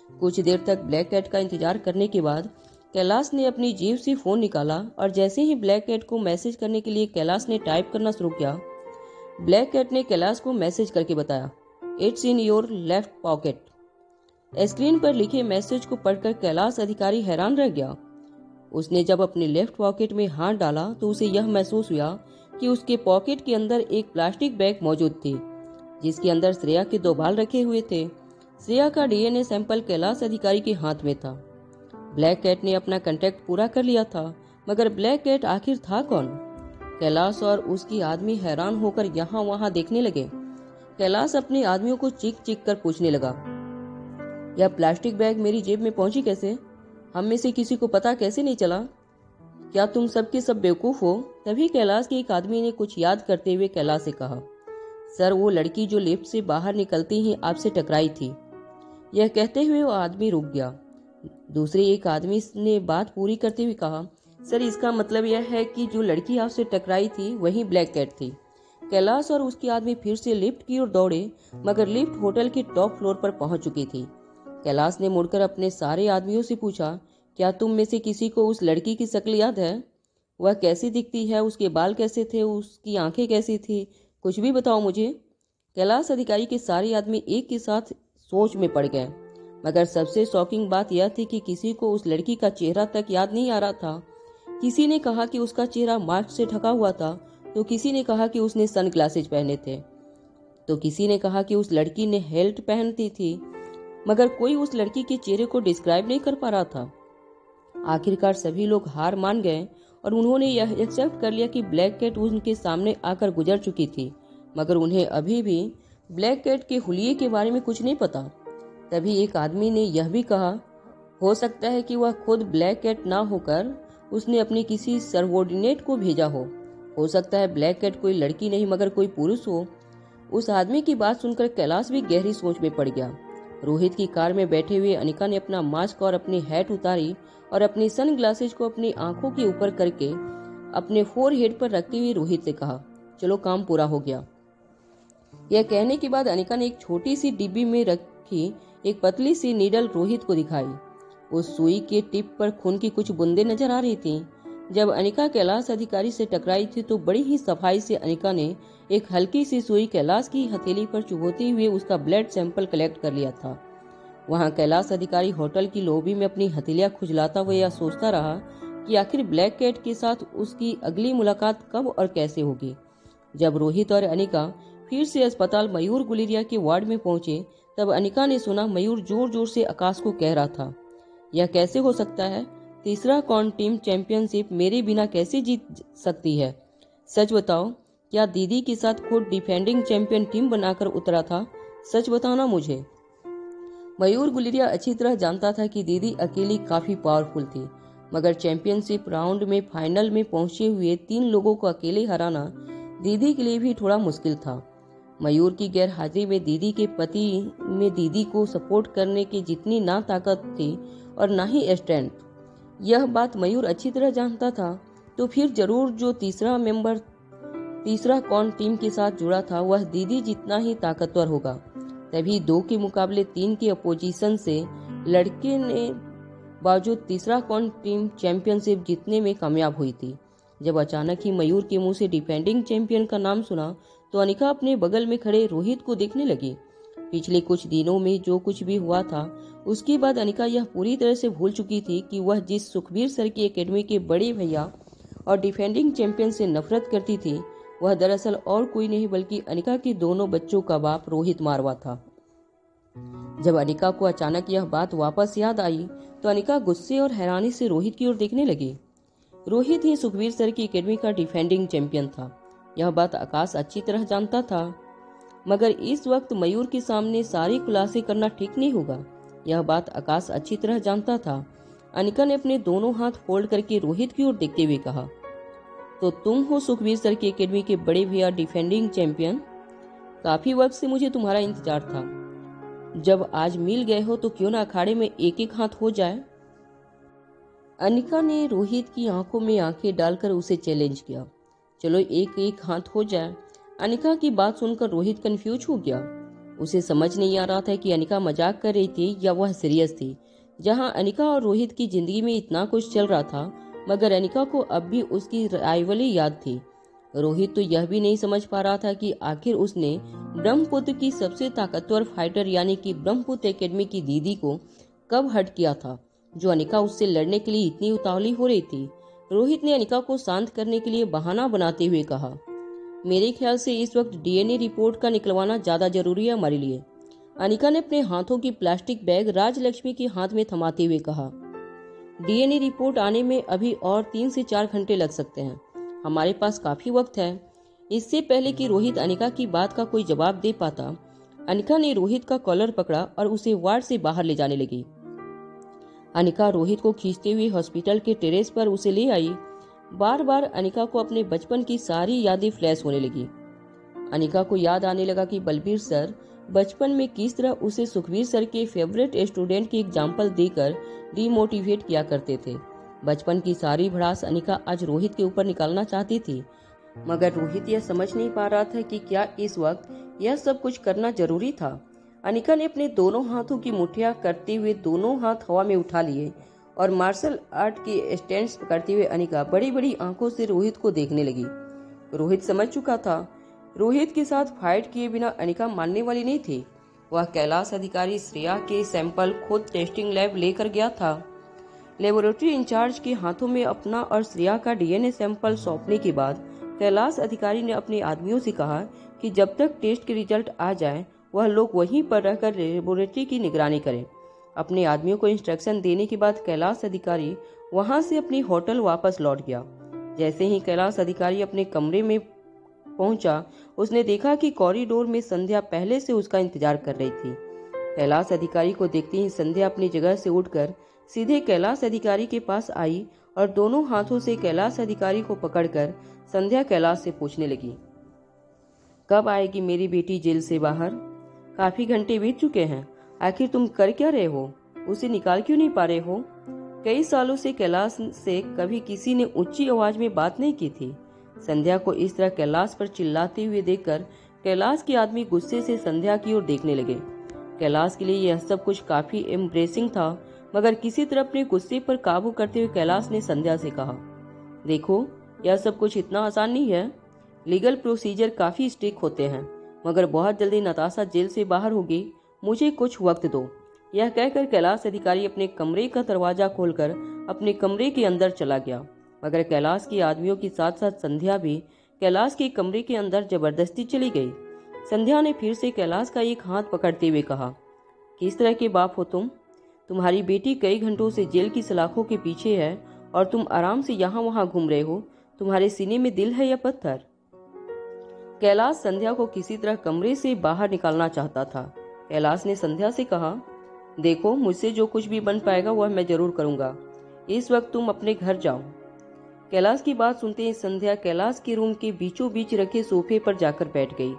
कुछ देर तक ब्लैक कैट का इंतजार करने के बाद कैलाश ने अपनी जेब से फोन निकाला और जैसे ही ब्लैक कैट को मैसेज करने के लिए कैलाश ने टाइप करना शुरू किया, ब्लैक कैट ने कैलाश को मैसेज करके बताया, it's in your left pocket. Screen पर लिखे मैसेज को पढ़कर कैलाश अधिकारी हैरान रह गया। उसने जब अपने लेफ्ट पॉकेट में हाथ डाला तो उसे यह महसूस हुआ कि उसके पॉकेट के अंदर एक प्लास्टिक बैग मौजूद थी, जिसके अंदर श्रेया के 2 बाल रखे हुए थे। श्रेया का डीएनए सैंपल कैलाश अधिकारी के हाथ में था। ब्लैक कैट ने अपना कांटेक्ट पूरा कर लिया था, मगर ब्लैक कैट आखिर था कौन? कैलाश और उसकी आदमी हैरान होकर यहाँ वहाँ देखने लगे। कैलाश अपने आदमियों को चीख चीख कर पूछने लगा, यह प्लास्टिक बैग मेरी जेब में पहुंची कैसे? हम में से किसी को पता कैसे नहीं चला? क्या तुम सबके सब बेवकूफ हो? तभी कैलाश के एक आदमी ने कुछ याद करते हुए कैलाश से कहा, सर वो लड़की जो लिफ्ट से बाहर निकलती ही आपसे टकराई थी। यह कहते हुए वो आदमी रुक गया। दूसरे एक आदमी ने बात पूरी करते हुए कहा, सर इसका मतलब यह है कि जो लड़की आपसे टकराई थी वही ब्लैक कैट थी। कैलाश और उसके आदमी फिर से लिफ्ट की ओर दौड़े, मगर लिफ्ट होटल के टॉप फ्लोर पर पहुंच चुकी थी। कैलाश ने मुड़कर अपने सारे आदमियों से पूछा, क्या तुम में से किसी को उस लड़की की शक्ल याद है? वह कैसी दिखती है? उसके बाल कैसे थे? उसकी आंखें कैसी थी? कुछ भी बताओ मुझे। कैलाश अधिकारी के सारे आदमी एक के साथ सोच में पड़ गए, मगर सबसे शॉकिंग बात यह थी कि किसी को उस लड़की का चेहरा तक याद नहीं आ रहा था। किसी ने कहा कि उसका चेहरा मास्क से ढका हुआ था, तो किसी ने कहा कि उसने सन ग्लासेज पहने थे, तो किसी ने कहा कि उस लड़की ने हेल्ट पहनती थी, मगर कोई उस लड़की के चेहरे को डिस्क्राइब नहीं कर पा रहा था। आखिरकार सभी लोग हार मान गए और उन्होंने यह एक्सेप्ट कर लिया कि ब्लैक कैट उनके सामने आकर गुजर चुकी थी, मगर उन्हें अभी भी ब्लैक कैट के हुलिये के बारे में कुछ नहीं पता। तभी एक आदमी ने यह भी कहा, हो सकता है कि वह खुद ब्लैक कैट ना होकर उसने अपने किसी सबऑर्डिनेट को भेजा हो सकता है ब्लैक कैट कोई लड़की नहीं मगर कोई पुरुष हो। उस आदमी की बात सुनकर कैलाश भी गहरी सोच में पड़ गया। रोहित की कार में बैठे हुए अनिका ने अपना मास्क और अपनी हैट उतारी और अपनी सन ग्लासेज को अपनी आंखों के ऊपर करके अपने फोरहेड पर रखते हुए रोहित से कहा, चलो काम पूरा हो गया। यह कहने के बाद अनिका ने एक छोटी सी डिब्बी में रखी एक पतली सी नीडल रोहित को दिखाई। उस सुई के टिप पर खून की कुछ बूंदें नजर आ रही थीं। जब अनिका कैलाश अधिकारी से टकराई थी तो बड़ी ही सफाई से अनिका ने एक हल्की सी सुई कैलाश की हथेली पर चुभोते हुए उसका ब्लड सैंपल कलेक्ट कर लिया था। वहां कैलाश अधिकारी होटल की लॉबी में अपनी हथेलियां खुजलाता हुआ यह सोचता रहा कि आखिर ब्लैक कैट के साथ उसकी अगली मुलाकात कब और कैसे होगी। जब रोहित और अनिका फिर से अस्पताल मयूर गुलेरिया के वार्ड में पहुंचे, तब अनिका ने सुना मयूर जोर जोर से आकाश को कह रहा था, यह कैसे हो सकता है? तीसरा कौन टीम चैंपियनशिप मेरे बिना कैसे जीत सकती है? सच बताओ, क्या दीदी के साथ खुद डिफेंडिंग चैंपियन टीम बनाकर उतरा था? सच बताना मुझे। मयूर गुलेरिया अच्छी तरह जानता था कि दीदी अकेली काफी पावरफुल थी, मगर चैंपियनशिप राउंड में फाइनल में पहुंचे हुए 3 लोगों को अकेले हराना दीदी के लिए भी थोड़ा मुश्किल था। मयूर की गैर हाजिरी में दीदी के पति में दीदी को सपोर्ट करने की जितनी ना ताकत थी और ना ही स्ट्रेंथ, यह बात मयूर अच्छी तरह जानता था। तो फिर जरूर जो तीसरा कौन टीम के साथ जुड़ा था वह दीदी जितना ही ताकतवर होगा। तभी 2 के मुकाबले 3 के अपोजिशन से लड़के ने बावजूद तीसरा कौन टीम चैंपियनशिप जीतने में कामयाब हुई थी। जब अचानक ही मयूर के मुंह से डिफेंडिंग चैंपियन का नाम सुना तो अनिका अपने बगल में खड़े रोहित को देखने लगी। पिछले कुछ दिनों में जो कुछ भी हुआ था उसके बाद अनिका यह पूरी तरह से भूल चुकी थी कि वह जिस सुखबीर सर की एकेडमी के बड़े भैया और डिफेंडिंग चैंपियन से नफरत करती थी वह दरअसल और कोई नहीं बल्कि अनिका के दोनों बच्चों का बाप रोहित मारवा था। जब अनिका को अचानक यह बात वापस याद आई तो अनिका गुस्से और हैरानी से रोहित की ओर देखने लगी। रोहित ही सुखबीर सर की एकेडमी का डिफेंडिंग चैंपियन था। यह बात आकाश अच्छी तरह जानता था, मगर इस वक्त मयूर के सामने सारे खुलासे करना ठीक नहीं होगा। यह बात आकाश अच्छी तरह जानता था। अनिका ने अपने दोनों हाथ फोल्ड करके रोहित की ओर देखते हुए कहा, तो तुम हो सुखवीर सर की एकेडमी के बड़े भैया, डिफेंडिंग चैंपियन। काफी वक्त से मुझे तुम्हारा इंतजार था। जब आज मिल गए हो तो क्यों ना अखाड़े में एक एक हाथ हो जाए। अनिका ने रोहित की आंखों में आंखें डालकर उसे चैलेंज किया। चलो एक एक हाथ हो जाए। अनिका की बात सुनकर रोहित कंफ्यूज हो गया। उसे समझ नहीं आ रहा था कि अनिका मजाक कर रही थी या वह सीरियस थी। जहां अनिका और रोहित की जिंदगी में इतना कुछ चल रहा था, मगर अनिका को अब भी उसकी राइवली याद थी। रोहित तो यह भी नहीं समझ पा रहा था कि आखिर उसने ब्रह्मपुत्र की सबसे ताकतवर फाइटर यानी कि ब्रह्मपुत्र एकेडमी की दीदी को कब हर्ट किया था, जो अनिका उससे लड़ने के लिए इतनी उतावली हो रही थी। रोहित ने अनिका को शांत करने के लिए बहाना बनाते हुए कहा, मेरे ख्याल से इस वक्त डीएनए रिपोर्ट का निकलवाना ज्यादा जरूरी है हमारे लिए। अनिका ने अपने हाथों की प्लास्टिक बैग राजलक्ष्मी के हाथ में थमाते हुए कहा, डीएनए रिपोर्ट आने में अभी और 3 से 4 घंटे लग सकते हैं। हमारे पास काफी वक्त है। इससे पहले कि रोहित अनिका की बात का कोई जवाब दे पाता, अनिका ने रोहित का कॉलर पकड़ा और उसे वार्ड से बाहर ले जाने लगी। अनिका रोहित को खींचते हुए हॉस्पिटल के टेरेस पर उसे ले आई। बार बार अनिका को अपने बचपन की सारी यादें फ्लैश होने लगी। अनिका को याद आने लगा कि बलबीर सर बचपन में किस तरह उसे सुखवीर सर के फेवरेट स्टूडेंट की एग्जाम्पल देकर डिमोटिवेट किया करते थे। बचपन की सारी भड़ास अनिका आज रोहित के ऊपर निकालना चाहती थी, मगर रोहित यह समझ नहीं पा रहा था कि क्या इस वक्त यह सब कुछ करना जरूरी था। अनिका ने अपने दोनों हाथों की मुठ्ठियां करते हुए दोनों हाथ हवा में उठा लिए और मार्शल आर्ट के स्टैंड्स पकड़ते हुए अनिका बड़ी बड़ी आंखों से रोहित को देखने लगी। रोहित समझ चुका था, रोहित के साथ फाइट किए बिना अनिका मानने वाली नहीं थी। वह कैलाश अधिकारी श्रेया के सैंपल खुद टेस्टिंग लैब लेकर गया था। लेबोरेटरी इंचार्ज के हाथों में अपना और श्रेया का डीएनए सैंपल सौंपने के बाद कैलाश अधिकारी ने अपने आदमियों से कहा कि जब तक टेस्ट के रिजल्ट आ जाए वह लोग वहीं पर रहकर लेबोरेटरी की निगरानी करें। अपने आदमियों को इंस्ट्रक्शन देने के बाद कैलाश अधिकारी वहां से अपनी होटल वापस लौट गया। जैसे ही कैलाश अधिकारी अपने कमरे में पहुंचा, उसने देखा कि कॉरिडोर में संध्या पहले से उसका इंतजार कर रही थी। कैलाश अधिकारी को देखते ही संध्या अपनी जगह से उठकर सीधे कैलाश अधिकारी के पास आई और दोनों हाथों से कैलाश अधिकारी को पकड़कर संध्या कैलाश से पूछने लगी, कब आएगी मेरी बेटी जेल से बाहर? काफी घंटे बीत चुके हैं, आखिर तुम कर क्या रहे हो? उसे निकाल क्यों नहीं पा रहे हो? कई सालों से कैलाश से कभी किसी ने ऊंची आवाज में बात नहीं की थी। संध्या को इस तरह कैलाश पर चिल्लाते हुए देखकर कैलाश के आदमी गुस्से से संध्या की ओर देखने लगे। कैलाश के लिए यह सब कुछ काफी एम्ब्रेसिंग था, मगर किसी तरह अपने गुस्से पर काबू करते हुए कैलाश ने संध्या से कहा, देखो यह सब कुछ इतना आसान नहीं है। लीगल प्रोसीजर काफी स्ट्रिक्ट होते हैं, मगर बहुत जल्दी नताशा जेल से बाहर होगी। मुझे कुछ वक्त दो। यह कहकर कैलाश अधिकारी अपने कमरे का दरवाजा खोलकर अपने कमरे के अंदर चला गया, मगर कैलाश के आदमियों के साथ साथ संध्या भी कैलाश के कमरे के अंदर जबरदस्ती चली गई। संध्या ने फिर से कैलाश का एक हाथ पकड़ते हुए कहा, किस तरह के बाप हो तुम? तुम्हारी बेटी कई घंटों से जेल की सलाखों के पीछे है और तुम आराम से यहाँ वहाँ घूम रहे हो। तुम्हारे सीने में दिल है या पत्थर? कैलाश संध्या को किसी तरह कमरे से बाहर निकालना चाहता था। कैलाश ने संध्या से कहा, देखो मुझसे जो कुछ भी बन पाएगा वह मैं जरूर करूंगा। इस वक्त तुम अपने घर जाओ। कैलाश की बात सुनते ही संध्या कैलाश के रूम के बीचों बीच रखे सोफे पर जाकर बैठ गई।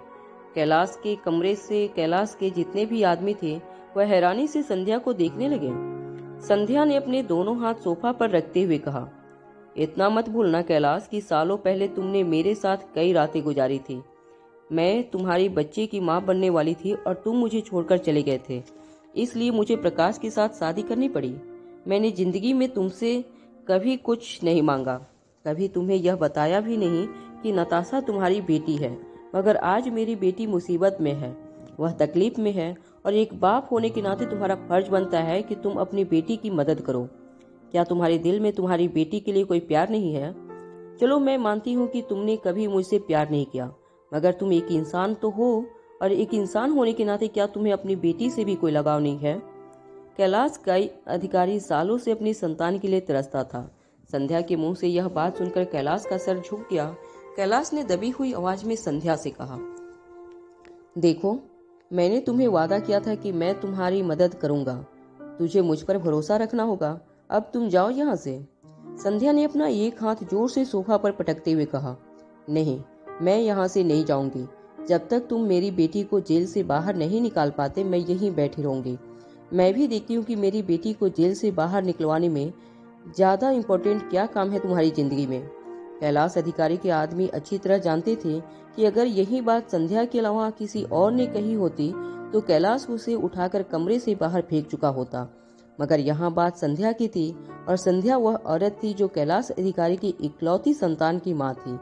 कैलाश के कमरे से कैलाश के जितने भी आदमी थे वह हैरानी से संध्या को देखने लगे। संध्या ने अपने दोनों हाथ सोफा पर रखते हुए कहा, इतना मत भूलना कैलाश कि सालों पहले तुमने मेरे साथ कई रातें गुजारी थी। मैं तुम्हारी बच्चे की माँ बनने वाली थी और तुम मुझे छोड़कर चले गए थे, इसलिए मुझे प्रकाश के साथ शादी करनी पड़ी। मैंने जिंदगी में तुमसे कभी कुछ नहीं मांगा, कभी तुम्हें यह बताया भी नहीं कि नताशा तुम्हारी बेटी है, मगर आज मेरी बेटी मुसीबत में है, वह तकलीफ में है और एक बाप होने के नाते तुम्हारा फर्ज बनता है कि तुम अपनी बेटी की मदद करो। क्या तुम्हारे दिल में तुम्हारी बेटी के लिए कोई प्यार नहीं है? चलो मैं मानती हूँ कि तुमने कभी मुझसे प्यार नहीं किया, मगर तुम एक इंसान तो हो और एक इंसान होने के नाते क्या तुम्हें अपनी बेटी से भी कोई लगाव नहीं है? कैलाश का अधिकारी सालों से अपनी संतान के लिए तरसता था। संध्या के मुंह से यह बात सुनकर कैलाश का सर झुक गया। कैलाश ने दबी हुई आवाज में संध्या से कहा, देखो, मैंने तुम्हें वादा किया था कि मैं तुम्हारी मदद करूंगा। तुझे मुझ पर भरोसा रखना होगा। अब तुम जाओ यहाँ से। संध्या ने अपना एक हाथ जोर से सोफा पर पटकते हुए कहा, नहीं, मैं यहाँ से नहीं जाऊंगी। जब तक तुम मेरी बेटी को जेल से बाहर नहीं निकाल पाते, मैं यहीं बैठी रहूंगी। मैं भी देखती हूँ कि मेरी बेटी को जेल से बाहर निकलवाने में ज्यादा इम्पोर्टेंट क्या काम है तुम्हारी जिंदगी में। कैलाश अधिकारी के आदमी अच्छी तरह जानते थे कि अगर यही बात संध्या के अलावा किसी और ने कही होती तो कैलाश उसे उठाकर कमरे से बाहर फेंक चुका होता। मगर यहाँ बात संध्या की थी और संध्या वह औरत थी जो कैलाश अधिकारी की इकलौती संतान की माँ थी।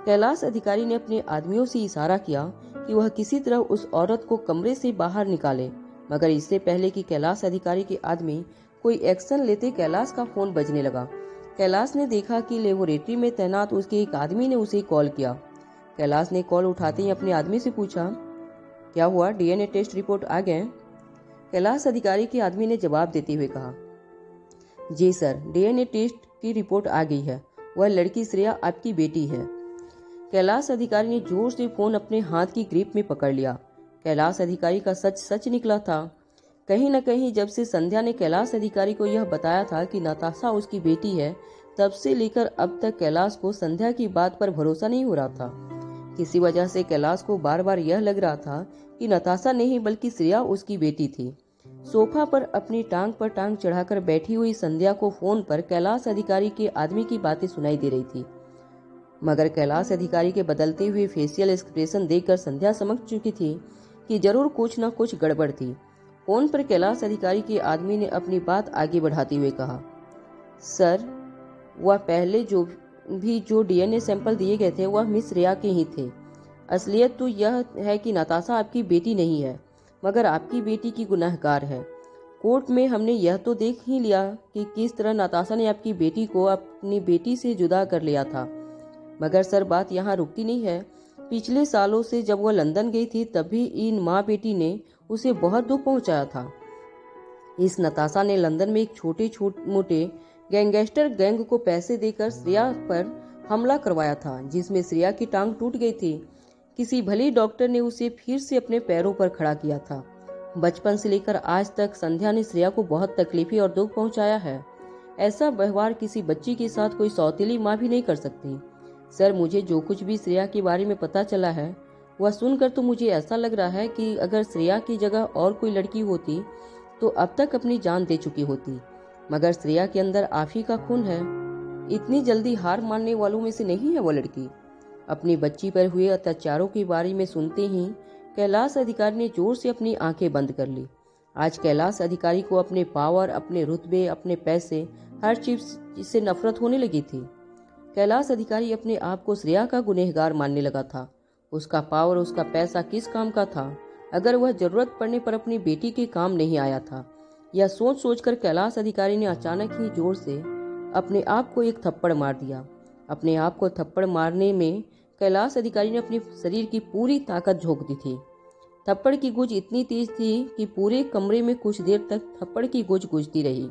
कैलाश अधिकारी ने अपने आदमियों से इशारा किया कि वह किसी तरह उस औरत को कमरे से बाहर निकाले, मगर इससे पहले कि कैलाश अधिकारी के आदमी कोई एक्शन लेते, कैलाश का फोन बजने लगा। कैलाश ने देखा कि लेबोरेटरी में तैनात उसके एक आदमी ने उसे कॉल किया। कैलाश ने कॉल उठाते ही अपने आदमी से पूछा, क्या हुआ, डीएनए टेस्ट रिपोर्ट आ गए? कैलाश अधिकारी के आदमी ने जवाब देते हुए कहा, जी सर, डीएनए टेस्ट की रिपोर्ट आ गई है। वह लड़की श्रेया आपकी बेटी है। कैलाश अधिकारी ने जोर से फोन अपने हाथ की ग्रिप में पकड़ लिया। कैलाश अधिकारी का सच सच निकला था। कहीं न कहीं जब से संध्या ने कैलाश अधिकारी को यह बताया था कि नताशा उसकी बेटी है, तब से लेकर अब तक कैलाश को संध्या की बात पर भरोसा नहीं हो रहा था। किसी वजह से कैलाश को बार बार यह लग रहा था कि नताशा नहीं बल्कि श्रेया उसकी बेटी थी। सोफा पर अपनी टांग पर टांग चढ़ाकर बैठी हुई संध्या को फोन पर कैलाश अधिकारी के आदमी की बातें सुनाई दे रही थी, मगर कैलाश अधिकारी के बदलते हुए फेशियल एक्सप्रेशन देखकर संध्या समझ चुकी थी कि जरूर कुछ न कुछ गड़बड़ थी। फोन पर कैलाश अधिकारी के आदमी ने अपनी बात आगे बढ़ाते हुए कहा, सर, वह पहले जो डीएनए सैंपल दिए गए थे वह मिस श्रेया के ही थे। असलियत तो यह है कि नताशा आपकी बेटी नहीं है, मगर आपकी बेटी की गुनहगार है। कोर्ट में हमने यह तो देख ही लिया कि किस तरह नताशा ने आपकी बेटी को अपनी बेटी से जुदा कर लिया था, मगर सर बात यहाँ रुकती नहीं है। पिछले सालों से जब वह लंदन गई थी तब भी इन माँ बेटी ने उसे बहुत दुख पहुंचाया था। इस नताशा ने लंदन में एक छोटे मोटे गैंगस्टर गैंग को पैसे देकर श्रेया पर हमला करवाया था, जिसमें श्रेया की टांग टूट गई थी। किसी भले डॉक्टर ने उसे फिर से अपने पैरों पर खड़ा किया था। बचपन से लेकर आज तक संध्या ने श्रेया को बहुत तकलीफें और दुख पहुंचाया है। ऐसा व्यवहार किसी बच्ची के साथ कोई सौतेली माँ भी नहीं कर सकती। सर, मुझे जो कुछ भी श्रेया के बारे में पता चला है वह सुनकर तो मुझे ऐसा लग रहा है कि अगर श्रेया की जगह और कोई लड़की होती तो अब तक अपनी जान दे चुकी होती, मगर श्रेया के अंदर आप ही का खून है। इतनी जल्दी हार मानने वालों में से नहीं है वो लड़की। अपनी बच्ची पर हुए अत्याचारों के बारे में सुनते ही कैलाश अधिकारी ने जोर से अपनी आंखें बंद कर ली। आज कैलाश अधिकारी को अपने पावर, अपने रुतबे, अपने पैसे, हर चीज से नफरत होने लगी थी। कैलाश अधिकारी अपने आप को श्रेया का गुनहगार मानने लगा था। उसका पावर, उसका पैसा किस काम का था अगर वह जरूरत पड़ने पर अपनी बेटी के काम नहीं आया था। यह सोच सोचकर कैलाश अधिकारी ने अचानक ही जोर से अपने आप को एक थप्पड़ मार दिया। अपने आप को थप्पड़ मारने में कैलाश अधिकारी ने अपने शरीर की पूरी ताकत झोंक दी थी। थप्पड़ की गूंज इतनी तेज थी कि पूरे कमरे में कुछ देर तक थप्पड़ की गूंज गूंजती रही।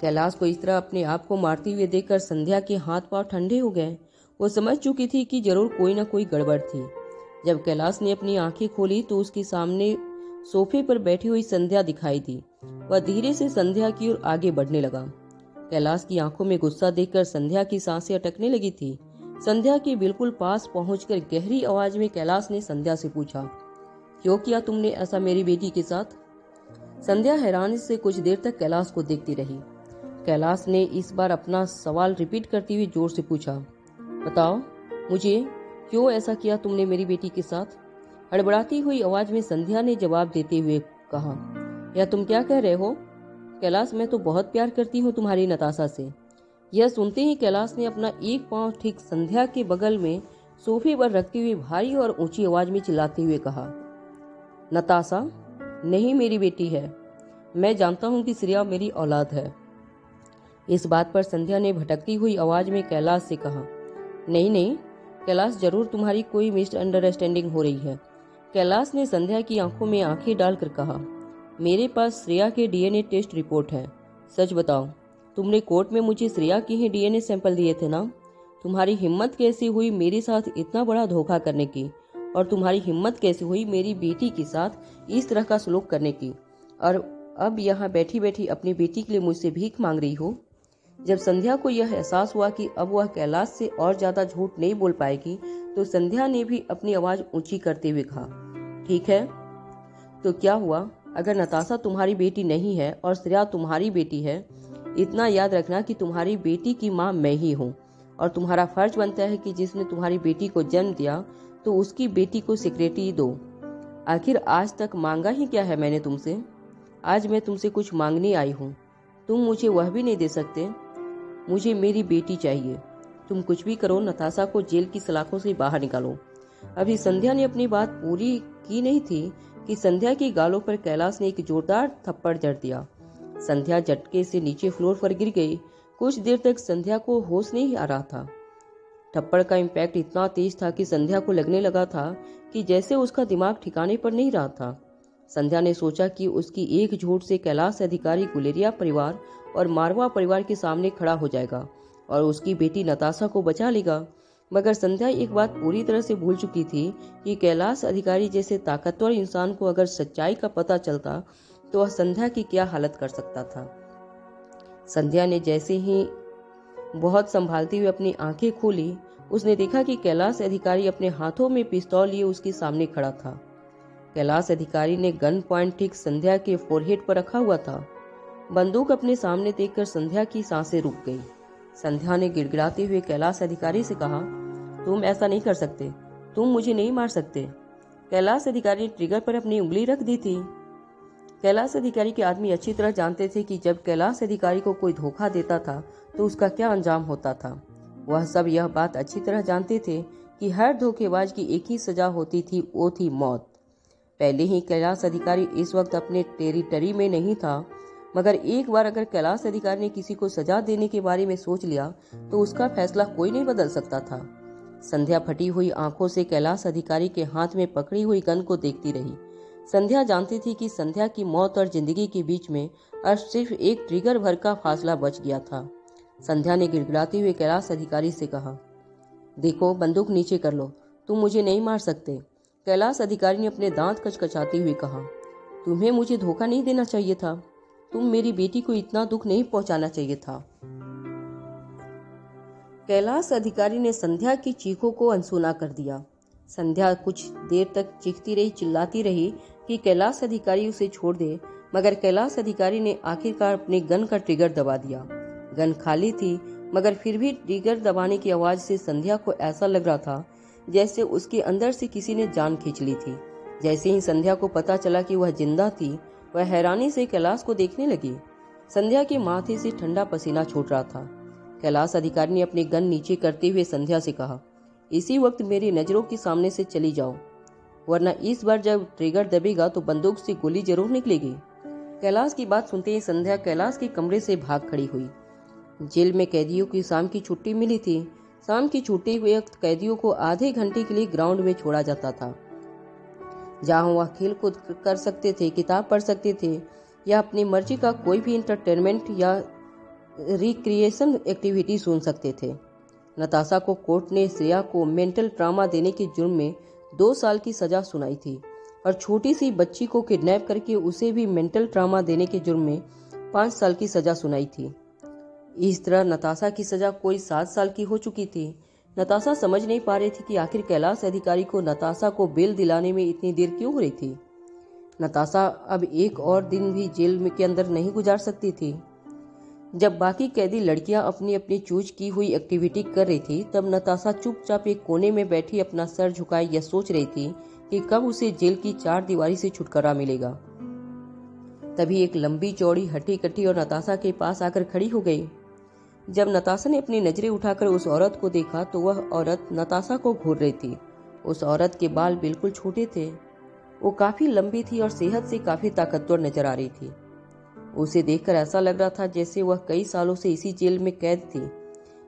कैलाश को इस तरह अपने आप को मारते हुए देखकर संध्या के हाथ पांव ठंडे हो गए। वो समझ चुकी थी कि जरूर कोई न कोई गड़बड़ थी। जब कैलाश ने अपनी आंखें खोली तो उसके सामने सोफे पर बैठी हुई संध्या दिखाई दी। वह धीरे से संध्या की ओर आगे बढ़ने लगा। कैलाश की आंखों में गुस्सा देखकर संध्या की सांसें अटकने लगी थी। संध्या के बिल्कुल पास पहुंचकर गहरी आवाज में कैलाश ने संध्या से पूछा, क्यों किया तुमने ऐसा मेरी बेटी के साथ? संध्या हैरानी से कुछ देर तक कैलाश को देखती रही। कैलाश ने इस बार अपना सवाल रिपीट करते हुए जोर से पूछा, बताओ मुझे, क्यों ऐसा किया तुमने मेरी बेटी के साथ? हड़बड़ाती हुई आवाज में संध्या ने जवाब देते हुए कहा, यह तुम क्या कह रहे हो? कैलाश, मैं तो बहुत प्यार करती हूँ तुम्हारी नताशा से। यह सुनते ही कैलाश ने अपना एक पांव ठीक संध्या के बगल में सोफे पर रखते हुए भारी और ऊंची आवाज में चिल्लाते हुए कहा, नताशा नहीं मेरी बेटी है। मैं जानता हूँ कि श्रेया मेरी औलाद है। इस बात पर संध्या ने भटकती हुई आवाज में कैलाश से कहा, नहीं नहीं कैलाश, जरूर तुम्हारी कोई मिसअंडरस्टैंडिंग हो रही है। कैलाश ने संध्या की आंखों में आंखें डालकर कहा, मेरे पास श्रेया के डीएनए टेस्ट रिपोर्ट है। सच बताओ, तुमने कोर्ट में मुझे श्रेया के ही डीएनए सैंपल दिए थे ना? तुम्हारी हिम्मत कैसे हुई मेरे साथ इतना बड़ा धोखा करने की, और तुम्हारी हिम्मत कैसे हुई मेरी बेटी के साथ इस तरह का सलूक करने की, और अब यहाँ बैठी बैठी अपनी बेटी के लिए मुझसे भीख मांग रही हो। जब संध्या को यह एहसास हुआ कि अब वह कैलाश से और ज्यादा झूठ नहीं बोल पाएगी, तो संध्या ने भी अपनी आवाज ऊंची करते हुए कहा, ठीक है, तो क्या हुआ? अगर नताशा तुम्हारी बेटी नहीं है और श्रेया तुम्हारी बेटी है, इतना याद रखना कि तुम्हारी बेटी की माँ मैं ही हूँ, और तुम्हारा फर्ज बनता है कि जिसने तुम्हारी बेटी को जन्म दिया तो उसकी बेटी को सिक्योरिटी दो। आखिर आज तक मांगा ही क्या है मैंने तुमसे? आज मैं तुमसे कुछ मांगने आई हूँ, तुम मुझे वह भी नहीं दे सकते। मुझे मेरी बेटी चाहिए। तुम कुछ भी करो, नताशा को जेल की सलाखों से बाहर निकालो। अभी संध्या ने अपनी बात पूरी की नहीं थी कि संध्या की गालों पर कैलाश ने एक जोरदार थप्पड़ जड़ दिया। संध्या झटके से नीचे फ्लोर पर गिर गई। कुछ देर तक संध्या को होश नहीं आ रहा था। थप्पड़ का इम्पैक्ट इतना तेज था कि संध्या को लगने लगा था कि जैसे उसका दिमाग ठिकाने पर नहीं रहा था। संध्या ने सोचा कि उसकी एक झूठ से कैलाश अधिकारी गुलेरिया परिवार और मारवा परिवार के सामने खड़ा हो जाएगा और उसकी बेटी नताशा को बचा लेगा। मगर संध्या एक बात पूरी तरह से भूल चुकी थी कि कैलाश अधिकारी जैसे ताकतवर इंसान को अगर सच्चाई का पता चलता तो वह संध्या की क्या हालत कर सकता था। संध्या ने जैसे ही बहुत संभालती हुई अपनी आंखें खोली, उसने देखा कि कैलाश अधिकारी अपने हाथों में पिस्तौल लिए उसके सामने खड़ा था। कैलाश अधिकारी ने गन पॉइंट ठीक संध्या के फोरहेड पर रखा हुआ था। बंदूक अपने सामने देखकर संध्या की सांसें रुक गई। संध्या ने गिड़गिड़ाते हुए कैलाश अधिकारी से कहा, तुम ऐसा नहीं कर सकते, तुम मुझे नहीं मार सकते। कैलाश अधिकारी ने ट्रिगर पर अपनी उंगली रख दी थी। कैलाश अधिकारी के आदमी अच्छी तरह जानते थे कि जब कैलाश अधिकारी को कोई धोखा देता था तो उसका क्या अंजाम होता था। वह सब यह बात अच्छी तरह जानते थे कि हर धोखेबाज की एक ही सजा होती थी, वो थी मौत। पहले ही कैलाश अधिकारी इस वक्त अपने टेरिटरी में नहीं था, मगर एक बार अगर कैलाश अधिकारी ने किसी को सजा देने के बारे में सोच लिया तो उसका फैसला कोई नहीं बदल सकता था। संध्या फटी हुई आंखों से कैलाश अधिकारी के हाथ में पकड़ी हुई गन को देखती रही। संध्या जानती थी कि संध्या की मौत और जिंदगी के बीच में अब सिर्फ एक ट्रिगर भर का फासला बच गया था। संध्या ने गिड़गिड़ाते हुए कैलाश अधिकारी से कहा, देखो, बंदूक नीचे कर लो, तुम मुझे नहीं मार सकते। कैलाश अधिकारी ने अपने दांत कचकचाते हुए कहा, तुम्हें मुझे धोखा नहीं देना चाहिए था, तुम मेरी बेटी को इतना दुख नहीं पहुंचाना चाहिए था। कैलाश अधिकारी ने संध्या की चीखों को अनसुना कर दिया। संध्या कुछ देर तक चीखती रही, चिल्लाती रही कि कैलाश अधिकारी उसे छोड़ दे, मगर कैलाश अधिकारी ने आखिरकार अपने गन का ट्रिगर दबा दिया। गन खाली थी, मगर फिर भी ट्रिगर दबाने की आवाज से संध्या को ऐसा लग रहा था जैसे उसके अंदर से किसी ने जान खींच ली थी। जैसे ही संध्या को पता चला कि वह जिंदा थी, वह हैरानी से कैलाश को देखने लगी। संध्या के माथे से ठंडा पसीना छूट रहा था। कैलाश अधिकारी ने अपनी गन नीचे करते हुए संध्या से कहा, इसी वक्त मेरी नजरों के सामने से चली जाओ, वरना इस बार जब ट्रिगर दबेगा तो बंदूक से गोली जरूर निकलेगी। कैलाश की बात सुनते ही संध्या कैलाश के कमरे से भाग खड़ी हुई। जेल में कैदियों की शाम की छुट्टी मिली थी। शाम की छुट्टी हुए वक्त कैदियों को आधे घंटे के लिए ग्राउंड में छोड़ा जाता था, जहां वह खेल कूद कर सकते थे, किताब पढ़ सकते थे या अपनी मर्जी का कोई भी इंटरटेनमेंट या रिक्रिएशन एक्टिविटी सुन सकते थे। नताशा को कोर्ट ने श्रेया को मेंटल ट्रॉमा देने के जुर्म में 2 साल की सजा सुनाई थी और छोटी सी बच्ची को किडनैप करके उसे भी मेंटल ट्रॉमा देने के जुर्म में 5 साल की सजा सुनाई थी। इस तरह नताशा की सजा कोई 7 साल की हो चुकी थी। नताशा समझ नहीं पा रही थी कि आखिर कैलाश अधिकारी को नताशा को बेल दिलाने में इतनी देर क्यों हो रही थी। नताशा अब एक और दिन भी जेल में के अंदर नहीं गुजार सकती थी। जब बाकी कैदी लड़कियां अपनी अपनी चूज की हुई एक्टिविटी कर रही थी, तब नताशा चुपचाप एक कोने में बैठी अपना सर झुकाए यह सोच रही थी कि कब उसे जेल की 4 दीवारी से छुटकारा मिलेगा। तभी एक लंबी चौड़ी हट्टी कट्टी और नताशा के पास आकर खड़ी हो गई। जब नताशा ने अपनी नजरें उठाकर उस औरत को देखा तो वह औरत नताशा को घूर रही थी। उस औरत के बाल बिल्कुल छोटे थे, वो काफी लंबी थी और सेहत से काफी ताकतवर नजर आ रही थी। उसे देखकर ऐसा लग रहा था जैसे वह कई सालों से इसी जेल में कैद थी,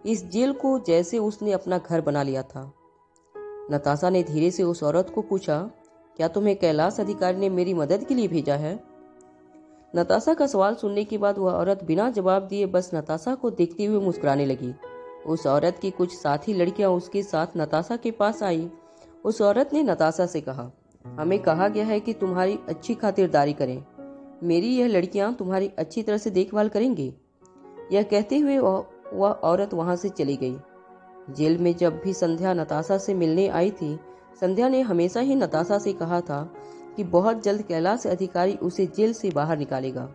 इस जेल को जैसे उसने अपना घर बना लिया था। नताशा ने धीरे से उस औरत को पूछा, क्या तुम्हें कैलाश अधिकारी ने मेरी मदद के लिए भेजा है? नताशा का सवाल सुनने के बाद वह औरत बिना जवाब दिए बस नताशा को देखते हुए मुस्कुराने लगी। उस औरत की कुछ साथी लड़कियां उसके साथ नताशा के पास आई। उस औरत ने नताशा से कहा, हमें कहा गया है कि तुम्हारी अच्छी खातिरदारी करें। मेरी यह लड़कियां तुम्हारी अच्छी तरह से देखभाल करेंगी। यह कहते हुए वह औरत वहां से चली गई। जेल में जब भी संध्या नताशा से मिलने आई थी, संध्या ने हमेशा ही नताशा से कहा था कि बहुत जल्द कैलाश अधिकारी उसे जेल से बाहर निकालेगा।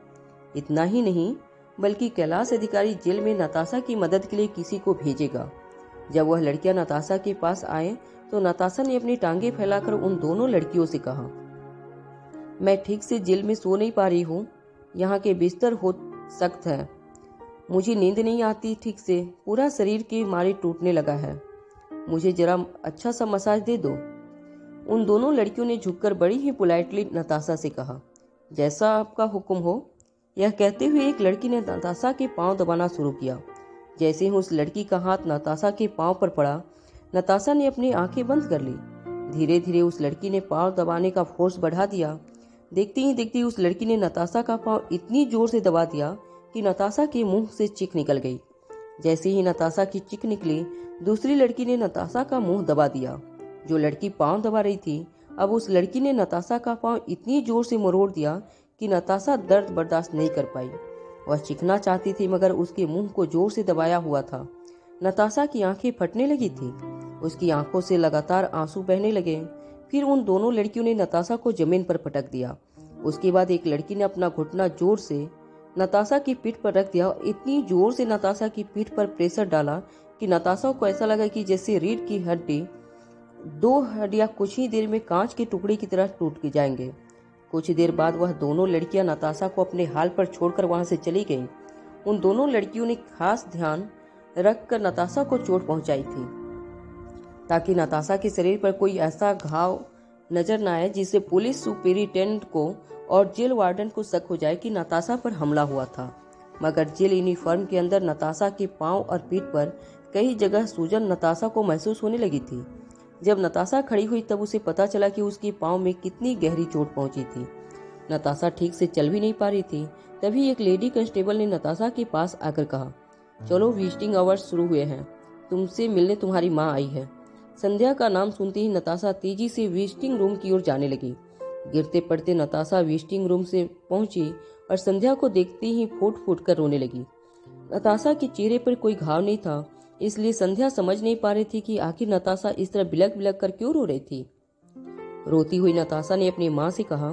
इतना ही नहीं, बल्कि कैलाश अधिकारी जेल में नताशा की मदद के लिए किसी को भेजेगा। जब वह लड़कियां नताशा के पास आए तो नताशा ने अपनी टांगे फैलाकर उन दोनों लड़कियों से कहा, मैं ठीक से जेल में सो नहीं पा रही हूँ। यहाँ के बिस्तर हो सख्त है, मुझे नींद नहीं आती ठीक से, पूरा शरीर के मारे टूटने लगा है। मुझे जरा अच्छा सा मसाज दे दो। उन दोनों लड़कियों ने झुककर बड़ी ही पोलाइटली नताशा से कहा, जैसा आपका हुक्म हो। यह कहते हुए एक लड़की ने नताशा के पांव दबाना शुरू किया। जैसे ही उस लड़की का हाथ नताशा के पांव पर पड़ा, नताशा ने अपनी आंखें बंद कर ली। धीरे धीरे उस लड़की ने पांव दबाने का फोर्स बढ़ा दिया। देखते ही देखते उस लड़की ने नताशा का पांव इतनी जोर से दबा दिया कि नताशा के मुंह से चीख निकल गई। जैसे ही नताशा की चीख निकली, दूसरी लड़की ने नताशा का मुंह दबा दिया। जो लड़की पांव दबा रही थी, अब उस लड़की ने नताशा का पांव इतनी जोर से मरोड़ दिया कि नताशा दर्द बर्दाश्त नहीं कर पाई। वह चीखना चाहती थी मगर उसके मुंह को जोर से दबाया हुआ था। नताशा की आंखें फटने लगी थी। उसकी आंखों से लगातार आंसू बहने लगे। फिर उन दोनों लड़कियों ने नताशा को जमीन पर पटक दिया। उसके बाद एक लड़की ने अपना घुटना जोर से नताशा की पीठ पर रख दिया और इतनी जोर से नताशा की पीठ पर प्रेशर डाला कि नताशा को ऐसा लगा कि जैसे रीढ़ की हड्डी, दो हड्डियां कुछ ही देर में कांच के टुकड़े की तरह टूट जाएंगे। कुछ देर बाद वह दोनों लड़कियां नताशा को अपने हाल पर छोड़कर वहां से चली गईं। उन दोनों लड़कियों ने खास ध्यान रखकर नताशा को चोट पहुंचाई थी ताकि नताशा के शरीर पर कोई ऐसा घाव नजर न आए जिससे पुलिस सुपरिटेंडेंट को और जेल वार्डन को शक हो जाए कि नताशा पर हमला हुआ था। मगर जेल यूनिफॉर्म के अंदर नताशा के पांव और पीठ पर कई जगह सूजन नताशा को महसूस होने लगी थी। जब नताशा खड़ी हुई तब उसे पता चला कि उसके पांव में कितनी गहरी चोट पहुंची थी। नताशा ठीक से चल भी नहीं पा रही थी। तभी एक लेडी कांस्टेबल ने नताशा के पास आकर कहा, चलो विजिटिंग आवर्स शुरू हुए हैं, तुमसे मिलने तुम्हारी माँ आई है। संध्या का नाम सुनते ही नताशा तेजी से विजिटिंग रूम की ओर जाने लगी। गिरते पड़ते नताशा विजिटिंग रूम से पहुंची और संध्या को देखते ही फूट फूट कर रोने लगी। नताशा के चेहरे पर कोई घाव नहीं था, इसलिए संध्या समझ नहीं पा रही थी कि आखिर नताशा इस तरह बिलख बिलख कर क्यों रो रही थी। रोती हुई नताशा ने अपनी माँ से कहा,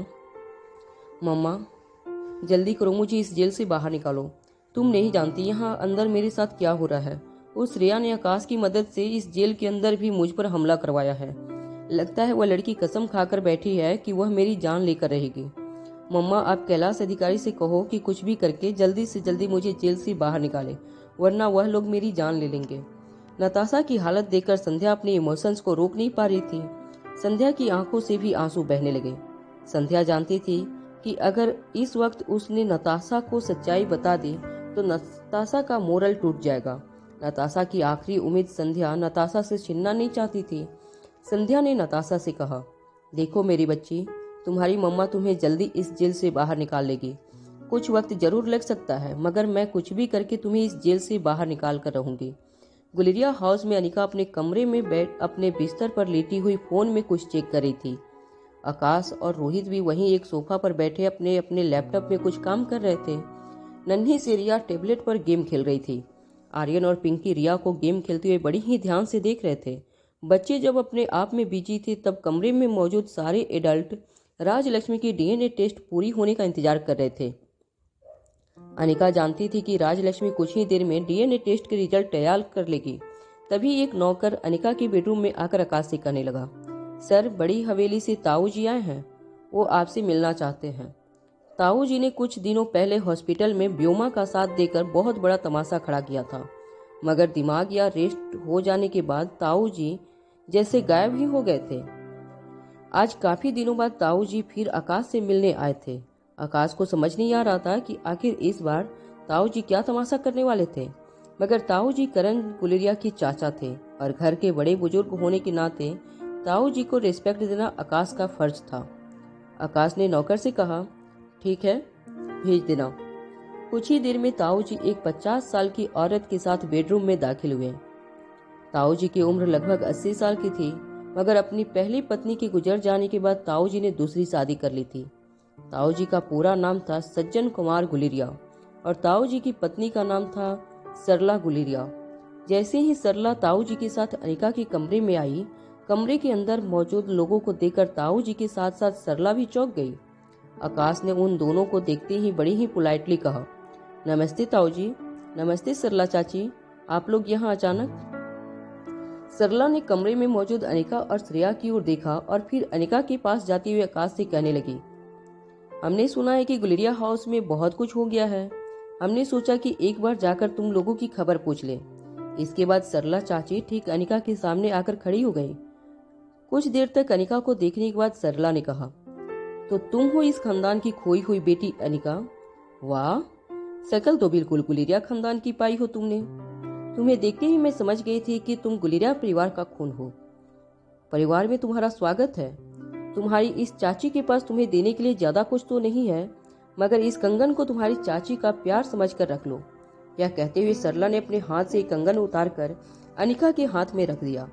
मम्मा जल्दी करो, मुझे इस जेल से बाहर निकालो। तुम नहीं जानती यहाँ अंदर मेरे साथ क्या हो रहा है। उस रिया ने आकाश की मदद से इस जेल के अंदर भी मुझ पर हमला करवाया है। लगता है वह लड़की कसम खाकर बैठी है कि वह मेरी जान लेकर रहेगी। मम्मा आप कैलाश अधिकारी से कहो कि कुछ भी करके जल्दी से जल्दी मुझे जेल से बाहर निकाले, वरना वह लोग मेरी जान ले लेंगे। नताशा की हालत देखकर संध्या अपने इमोशंस को रोक नहीं पा रही थी। संध्या की आंखों से भी आंसू बहने लगे। संध्या जानती थी कि अगर इस वक्त उसने नताशा को सच्चाई बता दी तो नताशा का मोरल टूट जाएगा। नताशा की आखिरी उम्मीद संध्या नताशा से छीनना नहीं चाहती थी। संध्या ने नताशा से कहा, देखो मेरी बच्ची, तुम्हारी मम्मा तुम्हें जल्दी इस जेल से बाहर निकाल लेगी। कुछ वक्त जरूर लग सकता है, मगर मैं कुछ भी करके तुम्हें इस जेल से बाहर निकाल कर रहूंगी। गुलेरिया हाउस में अनिका अपने कमरे में बैठ अपने बिस्तर पर लेटी हुई फोन में कुछ चेक कर रही थी। आकाश और रोहित भी वहीं एक सोफा पर बैठे अपने अपने लैपटॉप में कुछ काम कर रहे थे। नन्ही सी रिया टेबलेट पर गेम खेल रही थी। आर्यन और पिंकी रिया को गेम खेलते हुए बड़ी ही ध्यान से देख रहे थे। बच्चे जब अपने आप में बिजी थे तब कमरे में मौजूद सारे एडल्ट राजलक्ष्मी की डीएनए टेस्ट पूरी होने का इंतजार कर रहे थे। अनिका जानती थी कि राजलक्ष्मी कुछ ही देर में डीएनए टेस्ट के रिजल्ट तैयार कर लेगी। तभी एक नौकर अनिका के बेडरूम में आकर आकाश से कहने लगा, सर बड़ी हवेली से ताऊ जी आए हैं, वो आपसे मिलना चाहते हैं। ताऊ जी ने कुछ दिनों पहले हॉस्पिटल में व्योमा का साथ देकर बहुत बड़ा तमाशा खड़ा किया था, मगर दिमाग या रेस्ट हो जाने के बाद ताऊ जी जैसे गायब ही हो गए थे। आज काफी दिनों बाद ताऊ जी फिर आकाश से मिलने आए थे। आकाश को समझ नहीं आ रहा था कि आखिर इस बार ताऊ जी क्या तमाशा करने वाले थे, मगर ताऊ जी करण गुलेरिया के चाचा थे और घर के बड़े बुजुर्ग होने के नाते ताऊ जी को रिस्पेक्ट देना आकाश का फर्ज था। आकाश ने नौकर से कहा, ठीक है भेज देना। कुछ ही देर में ताऊ जी एक 50 साल की औरत के साथ बेडरूम में दाखिल हुए। ताऊ जी की उम्र लगभग 80 साल की थी, मगर अपनी पहली पत्नी के गुजर जाने के बाद ताऊ जी ने दूसरी शादी कर ली थी। ताऊ जी का पूरा नाम था सज्जन कुमार गुलेरिया और ताऊ जी की पत्नी का नाम था सरला गुलेरिया। जैसे ही सरला ताऊ जी के साथ अनिका के कमरे में आई, कमरे के अंदर मौजूद लोगों को देखकर ताऊ जी के साथ साथ सरला भी चौंक गई। आकाश ने उन दोनों को देखते ही बड़ी ही पोलाइटली कहा, नमस्ते ताऊ जी। नमस्ते सरला चाची, आप लोग यहाँ अचानक? सरला ने कमरे में मौजूद अनिका और श्रेया की ओर देखा और फिर अनिका के पास जाते हुए आकाश से कहने लगी, हमने सुना है कि गुलेरिया हाउस में बहुत कुछ हो गया है। हमने सोचा कि एक बार जाकर तुम लोगों की खबर पूछ ले। इसके बाद सरला चाची ठीक अनिका के सामने आकर खड़ी हो गई। कुछ देर तक अनिका को देखने के बाद सरला ने कहा, तो तुम हो इस खानदान की खोई हुई बेटी अनिका? वाह, शकल तो बिल्कुल गुलेरिया खानदान की पाई हो तुमने। तुम्हें देखते ही मैं समझ गई थी कि तुम गुलेरिया परिवार का खून हो। परिवार में तुम्हारा स्वागत है। तुम्हारी इस चाची के पास तुम्हें देने के लिए ज्यादा कुछ तो नहीं है, मगर इस कंगन को तुम्हारी चाची का प्यार समझकर रख लो। यह कहते हुए सरला ने अपने हाथ से कंगन उतारकर अनिका के हाथ में रख दिया।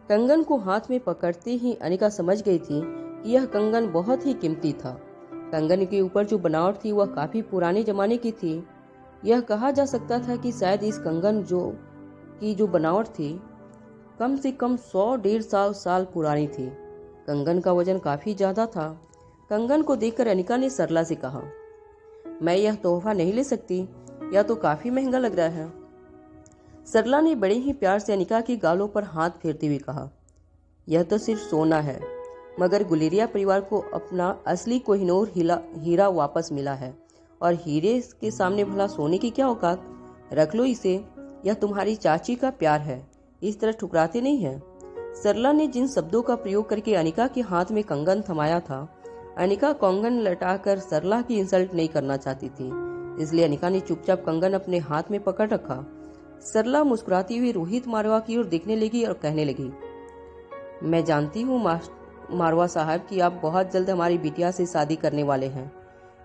कंगन को हाथ में पकड़ते ही अनिका समझ गई थी कि यह कंगन बहुत ही कीमती था। कंगन के ऊपर जो बनावट थी वह काफी पुराने जमाने की थी। यह कहा जा सकता था कि शायद इस कंगन जो बनावट थी कम से कम 100-150 साल पुरानी थी। कंगन का वजन काफी ज्यादा था। कंगन को देखकर अनिका ने सरला से कहा, मैं यह तोहफा नहीं ले सकती, यह तो काफी महंगा लग रहा है। सरला ने बड़े ही प्यार से अनिका के गालों पर हाथ फेरते हुए कहा, यह तो सिर्फ सोना है, मगर गुलेरिया परिवार को अपना असली कोहिनूर हीरा वापस मिला है और हीरे के सामने भला सोने की क्या औकात। रख लो इसे, यह तुम्हारी चाची का प्यार है, इस तरह ठुकराते नहीं है। सरला ने जिन शब्दों का प्रयोग करके अनिका के हाथ में कंगन थमाया था, अनिका कंगन लटाकर सरला की इंसल्ट नहीं करना चाहती थी, इसलिए अनिका ने चुपचाप कंगन अपने हाथ में पकड़ रखा। सरला मुस्कुराती हुई रोहित मारवा की ओर देखने लगी और कहने लगी, मैं जानती हूँ मारवा साहब कि आप बहुत जल्द हमारी बिटिया से शादी करने वाले हैं।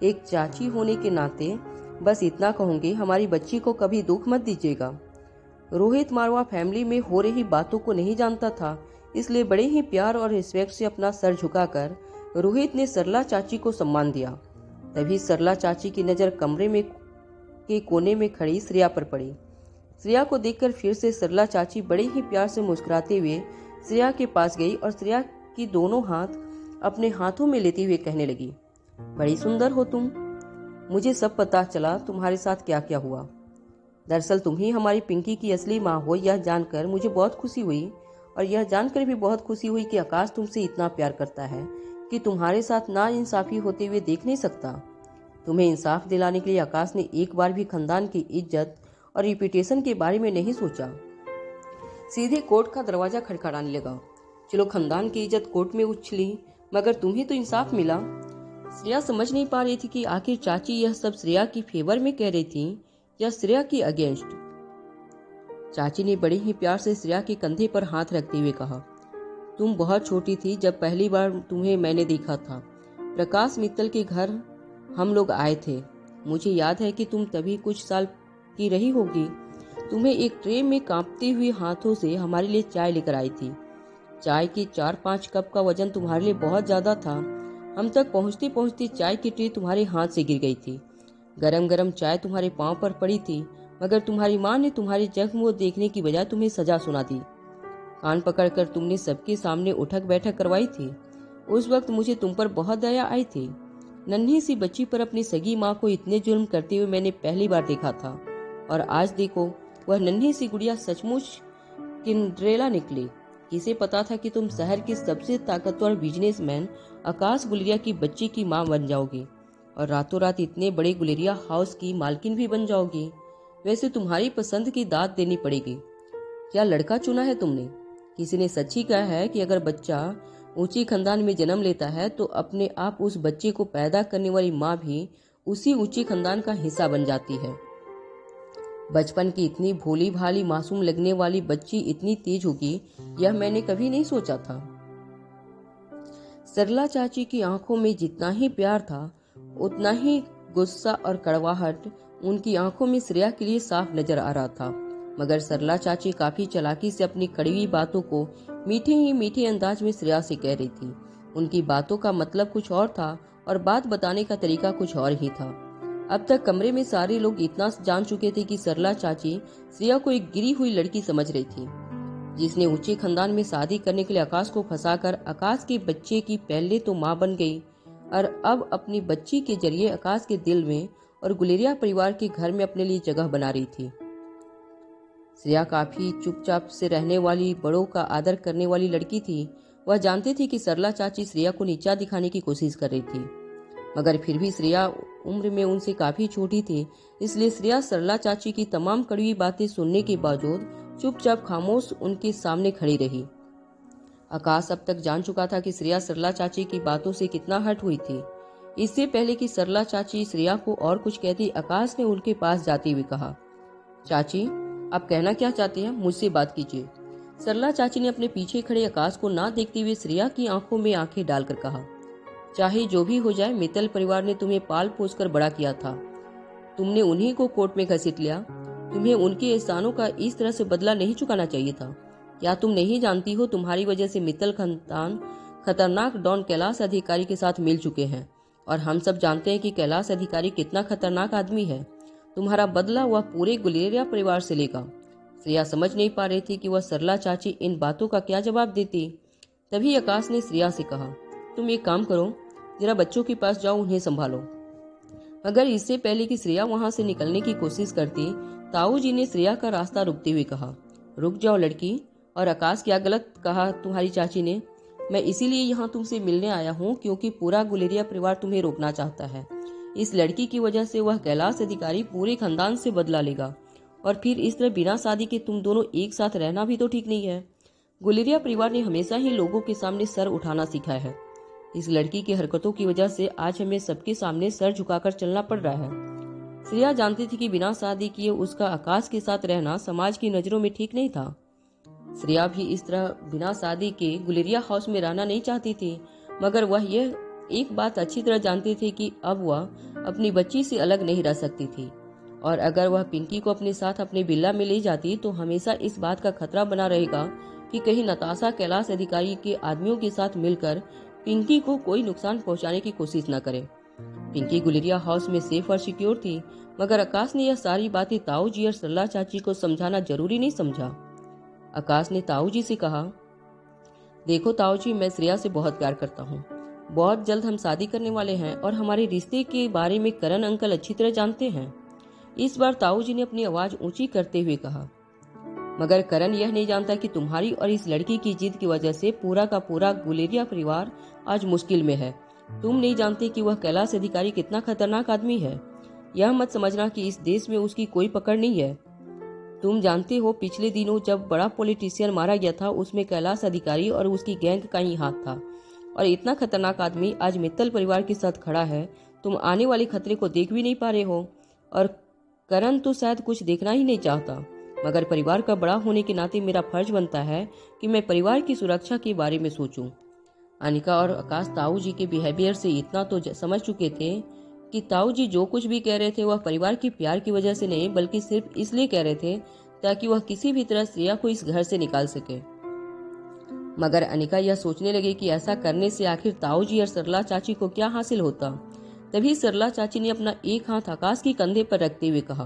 एक चाची होने के नाते बस इतना कहूंगी, हमारी बच्ची को कभी दुख मत दीजिएगा। रोहित मारवा फैमिली में हो रही बातों को नहीं जानता था, इसलिए बड़े ही प्यार और रिस्पेक्ट से अपना सर झुकाकर रोहित ने सरला चाची को सम्मान दिया। तभी सरला चाची की नजर कमरे में के कोने में खड़ी श्रेया पर पड़ी। श्रेया को देखकर फिर से सरला चाची बड़े ही प्यार से मुस्कुराते हुए श्रेया के पास गई और श्रेया की दोनों हाथ अपने हाथों में लेते हुए कहने लगी, बड़ी सुंदर हो तुम। मुझे सब पता चला तुम्हारे साथ क्या क्या हुआ। दरअसल तुम ही हमारी पिंकी की असली माँ हो, यह जानकर मुझे बहुत खुशी हुई और यह जानकर भी बहुत खुशी हुई कि आकाश तुमसे इतना प्यार करता है कि तुम्हारे साथ नाइंसाफी होते हुए देख नहीं सकता। तुम्हें इंसाफ दिलाने के लिए आकाश ने एक बार भी खानदान की इज्जत और रिप्यूटेशन के बारे में नहीं सोचा, सीधे कोर्ट का दरवाजा खड़खड़ाने लगा। चलो खानदान की इज्जत कोर्ट में उछली, मगर तुम्हें तो इंसाफ मिला। श्रेया समझ नहीं पा रही थी कि आखिर चाची यह सब श्रेया की फेवर में कह रही थी या श्रेया की अगेंस्ट। चाची ने बड़े ही प्यार से श्रेया के कंधे पर हाथ रखते हुए कहा, तुम बहुत छोटी थी जब पहली बार तुम्हें मैंने देखा था। प्रकाश मित्तल के घर हम लोग आए थे। मुझे याद है कि तुम तभी कुछ साल की रही होगी। तुम्हें एक ट्रे में कांपते हुए हाथों से हमारे लिए चाय लेकर आई थी। चाय की 4-5 कप का वजन तुम्हारे लिए बहुत ज्यादा था। हम तक पहुंचते पहुंचते चाय की ट्रे तुम्हारे हाथ से गिर गई थी। गरम गरम चाय तुम्हारे पांव पर पड़ी थी, मगर तुम्हारी माँ ने तुम्हारे जख्म को देखने की बजाय तुम्हें सजा सुना दी। कान पकड़कर तुमने सबके सामने उठक बैठक करवाई थी। उस वक्त मुझे तुम पर बहुत दया आई थी। नन्ही सी बच्ची पर अपनी सगी माँ को इतने जुल्म करते हुए मैंने पहली बार देखा था, और आज देखो वह नन्ही सी गुड़िया सचमुच किंड्रेला निकली। किसे पता था कि तुम शहर के सबसे ताकतवर बिजनेसमैन आकाश गुलेरिया की बच्ची की माँ बन जाओगी और रातों रात इतने बड़े गुलेरिया हाउस की मालकिन भी बन जाओगी। वैसे तुम्हारी पसंद की दाद देनी पड़ेगी। क्या लड़का चुना है तुमने? किसी ने सच ही कहा है कि अगर बच्चा ऊंची खानदान में जन्म लेता है तो अपने आप उस बच्चे को पैदा करने वाली माँ भी उसी ऊंची खानदान का हिस्सा बन जाती है। बचपन की इतनी भोली भाली मासूम लगने वाली बच्ची इतनी तेज होगी, यह मैंने कभी नहीं सोचा था। सरला चाची की आंखों में जितना ही प्यार था, उतना ही गुस्सा और कड़वाहट उनकी आंखों में श्रेया के लिए साफ नजर आ रहा था, मगर सरला चाची काफी चालाकी से अपनी कड़वी बातों को मीठे ही मीठे अंदाज में श्रेया से कह रही थी। उनकी बातों का मतलब कुछ और था और बात बताने का तरीका कुछ और ही था। अब तक कमरे में सारे लोग इतना जान चुके थे कि सरला चाची श्रेया को एक गिरी हुई लड़की समझ रही थी, जिसने ऊंचे खानदान में शादी करने के लिए आकाश को फंसाकर आकाश के बच्चे की पहले तो मां बन गई और अब अपनी बच्ची के जरिए आकाश के दिल में और गुलेरिया परिवार के घर में अपने लिए जगह बना रही थी। श्रेया काफी चुपचाप से रहने वाली, बड़ों का आदर करने वाली लड़की थी। वह जानती थी कि सरला चाची श्रेया को नीचा दिखाने की कोशिश कर रही थी, मगर फिर भी श्रेया उम्र में उनसे काफी छोटी थी, इसलिए श्रेया सरला चाची की तमाम कड़वी बातें सुनने के बावजूद चुपचाप खामोश उनके सामने खड़ी रही। आकाश अब तक जान चुका था कि श्रेया सरला चाची की बातों से कितना हर्ट हुई थी। इससे पहले कि सरला चाची श्रेया को और कुछ कहती, आकाश ने उनके पास जाते हुए कहा, चाची आप कहना क्या चाहती हैं, मुझसे बात कीजिए। सरला चाची ने अपने पीछे खड़े आकाश को ना देखते हुए श्रेया की आंखों में आंखें डालकर कहा, चाहे जो भी हो जाए, मित्तल परिवार ने तुम्हें पाल पोस कर बड़ा किया था। तुमने उन्हीं को कोर्ट में घसीट लिया। तुम्हें उनके एहसानों का इस तरह से बदला नहीं चुकाना चाहिए था। क्या तुम नहीं जानती हो, तुम्हारी वजह से मित्तल खानदान खतरनाक डॉन कैलाश अधिकारी के साथ मिल चुके हैं और हम सब जानते हैं कि कैलाश अधिकारी कितना खतरनाक आदमी है। तुम्हारा बदला वह पूरे गुलेरिया परिवार से लेगा। श्रेया समझ नहीं पा रही थी कि वह सरला चाची इन बातों का क्या जवाब देती। तभी आकाश ने श्रेया से कहा, तुम एक काम करो, जरा बच्चों के पास जाओ, उन्हें संभालो। मगर इससे पहले कि श्रेया वहां से निकलने की कोशिश करती, ताऊ जी ने श्रेया का रास्ता रुकते हुए कहा, रुक जाओ लड़की। और आकाश क्या गलत कहा तुम्हारी चाची ने? मैं इसीलिए यहाँ तुमसे मिलने आया हूँ क्योंकि पूरा गुलेरिया परिवार तुम्हें रोकना चाहता है। इस लड़की की वजह से वह कैलाश अधिकारी पूरे खानदान से बदला लेगा और फिर इस तरह बिना शादी के तुम दोनों एक साथ रहना भी तो ठीक नहीं है। गुलेरिया परिवार ने हमेशा ही लोगों के सामने सर उठाना सीखा है। इस लड़की की हरकतों की वजह से आज हमें सबके सामने सर झुकाकर चलना पड़ रहा है। श्रेया जानती थी कि बिना शादी किए उसका आकाश के साथ रहना समाज की नजरों में ठीक नहीं था। श्रेया भी इस तरह बिना शादी के गुलेरिया हाउस में रहना नहीं चाहती थी, मगर वह यह एक बात अच्छी तरह जानती थी कि अब वह अपनी बच्ची से अलग नहीं रह सकती थी और अगर वह पिंकी को अपने साथ अपने बिल्ला में ले जाती तो हमेशा इस बात का खतरा बना रहेगा कि कहीं नताशा कैलाश अधिकारी के आदमियों के साथ मिलकर पिंकी को कोई नुकसान पहुंचाने की कोशिश न करे। पिंकी गुलेरिया हाउस में सेफ और सिक्योर थी, मगर आकाश ने यह सारी बातें ताऊ जी और सरला चाची को समझाना जरूरी नहीं समझा। आकाश ने ताऊ जी से कहा, देखो ताऊ जी, मैं श्रेया से बहुत प्यार करता हूँ। बहुत जल्द हम शादी करने वाले हैं और हमारे रिश्ते के बारे में करण अंकल अच्छी तरह जानते हैं। इस बार ताऊ जी ने अपनी आवाज ऊंची करते हुए कहा, मगर करण यह नहीं जानता कि तुम्हारी और इस लड़की की जिद की वजह से पूरा का पूरा गुलेरिया परिवार आज मुश्किल में है। तुम नहीं जानते कि वह कैलाश अधिकारी कितना खतरनाक आदमी है। यह मत समझना कि इस देश में उसकी कोई पकड़ नहीं है। तुम जानते हो, पिछले दिनों जब बड़ा पॉलिटिशियन मारा गया था, उसमें कैलाश अधिकारी और उसकी गैंग का ही हाथ था और इतना खतरनाक आदमी आज मित्तल परिवार के साथ खड़ा है। तुम आने वाले खतरे को देख भी नहीं पा रहे हो और करण तो शायद कुछ देखना ही नहीं चाहता, मगर परिवार का बड़ा होने के नाते मेरा फर्ज बनता है कि मैं परिवार की सुरक्षा के बारे में सोचूं। अनिका और आकाश ताऊ जी के बिहेवियर से इतना तो समझ चुके थे कि ताऊ जी जो कुछ भी कह रहे थे वह परिवार के प्यार की वजह से नहीं, बल्कि सिर्फ इसलिए कह रहे थे ताकि वह किसी भी तरह श्रेया को इस घर से निकाल सके। मगर अनिका यह सोचने लगी कि ऐसा करने से आखिर ताऊ जी और सरला चाची को क्या हासिल होता। तभी सरला चाची ने अपना एक हाथ आकाश के कंधे पर रखते हुए कहा,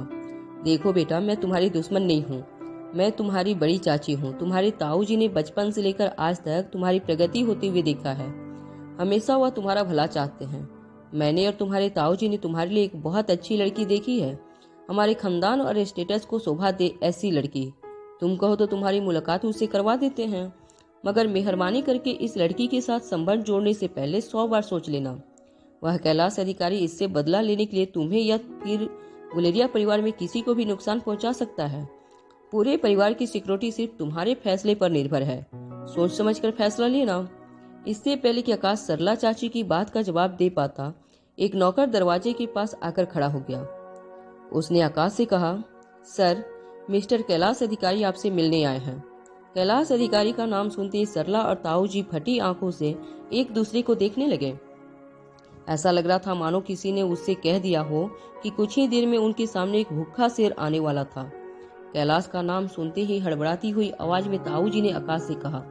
देखो बेटा, मैं तुम्हारी दुश्मन नहीं हूँ, मैं तुम्हारी बड़ी चाची हूँ। तुम्हारे ताऊ जी ने बचपन से लेकर आज तक तुम्हारी प्रगति होते हुए देखा है। हमेशा वह तुम्हारा भला चाहते हैं। मैंने और तुम्हारे ताऊ जी ने तुम्हारे लिए एक बहुत अच्छी लड़की देखी है, हमारे खानदान और स्टेटस को शोभा दे ऐसी लड़की। तुम कहो तो तुम्हारी मुलाकात उससे करवा देते हैं, मगर मेहरबानी करके इस लड़की के साथ संबंध जोड़ने से पहले 100 बार सोच लेना। वह कैलाश अधिकारी इससे बदला लेने के लिए तुम्हें या फिर गुलेरिया परिवार में किसी को भी नुकसान पहुंचा सकता है। पूरे परिवार की सिक्योरिटी सिर्फ तुम्हारे फैसले पर निर्भर है। सोच समझकर फैसला लेना। इससे पहले कि आकाश सरला चाची की बात का जवाब दे पाता, एक नौकर दरवाजे के पास आकर खड़ा हो गया। उसने आकाश से कहा, सर, मिस्टर कैलाश अधिकारी आपसे मिलने आए हैं। कैलाश अधिकारी का नाम सुनते ही सरला और ताऊ जी फटी आंखों से एक दूसरे को देखने लगे। ऐसा लग रहा था मानो किसी ने उससे कह दिया हो कि कुछ ही देर में उनके सामने एक भूखा शेर आने वाला था। कैलाश का नाम सुनते ही हड़बड़ाती हुई आवाज में ताऊ जी ने आकाश से कहा,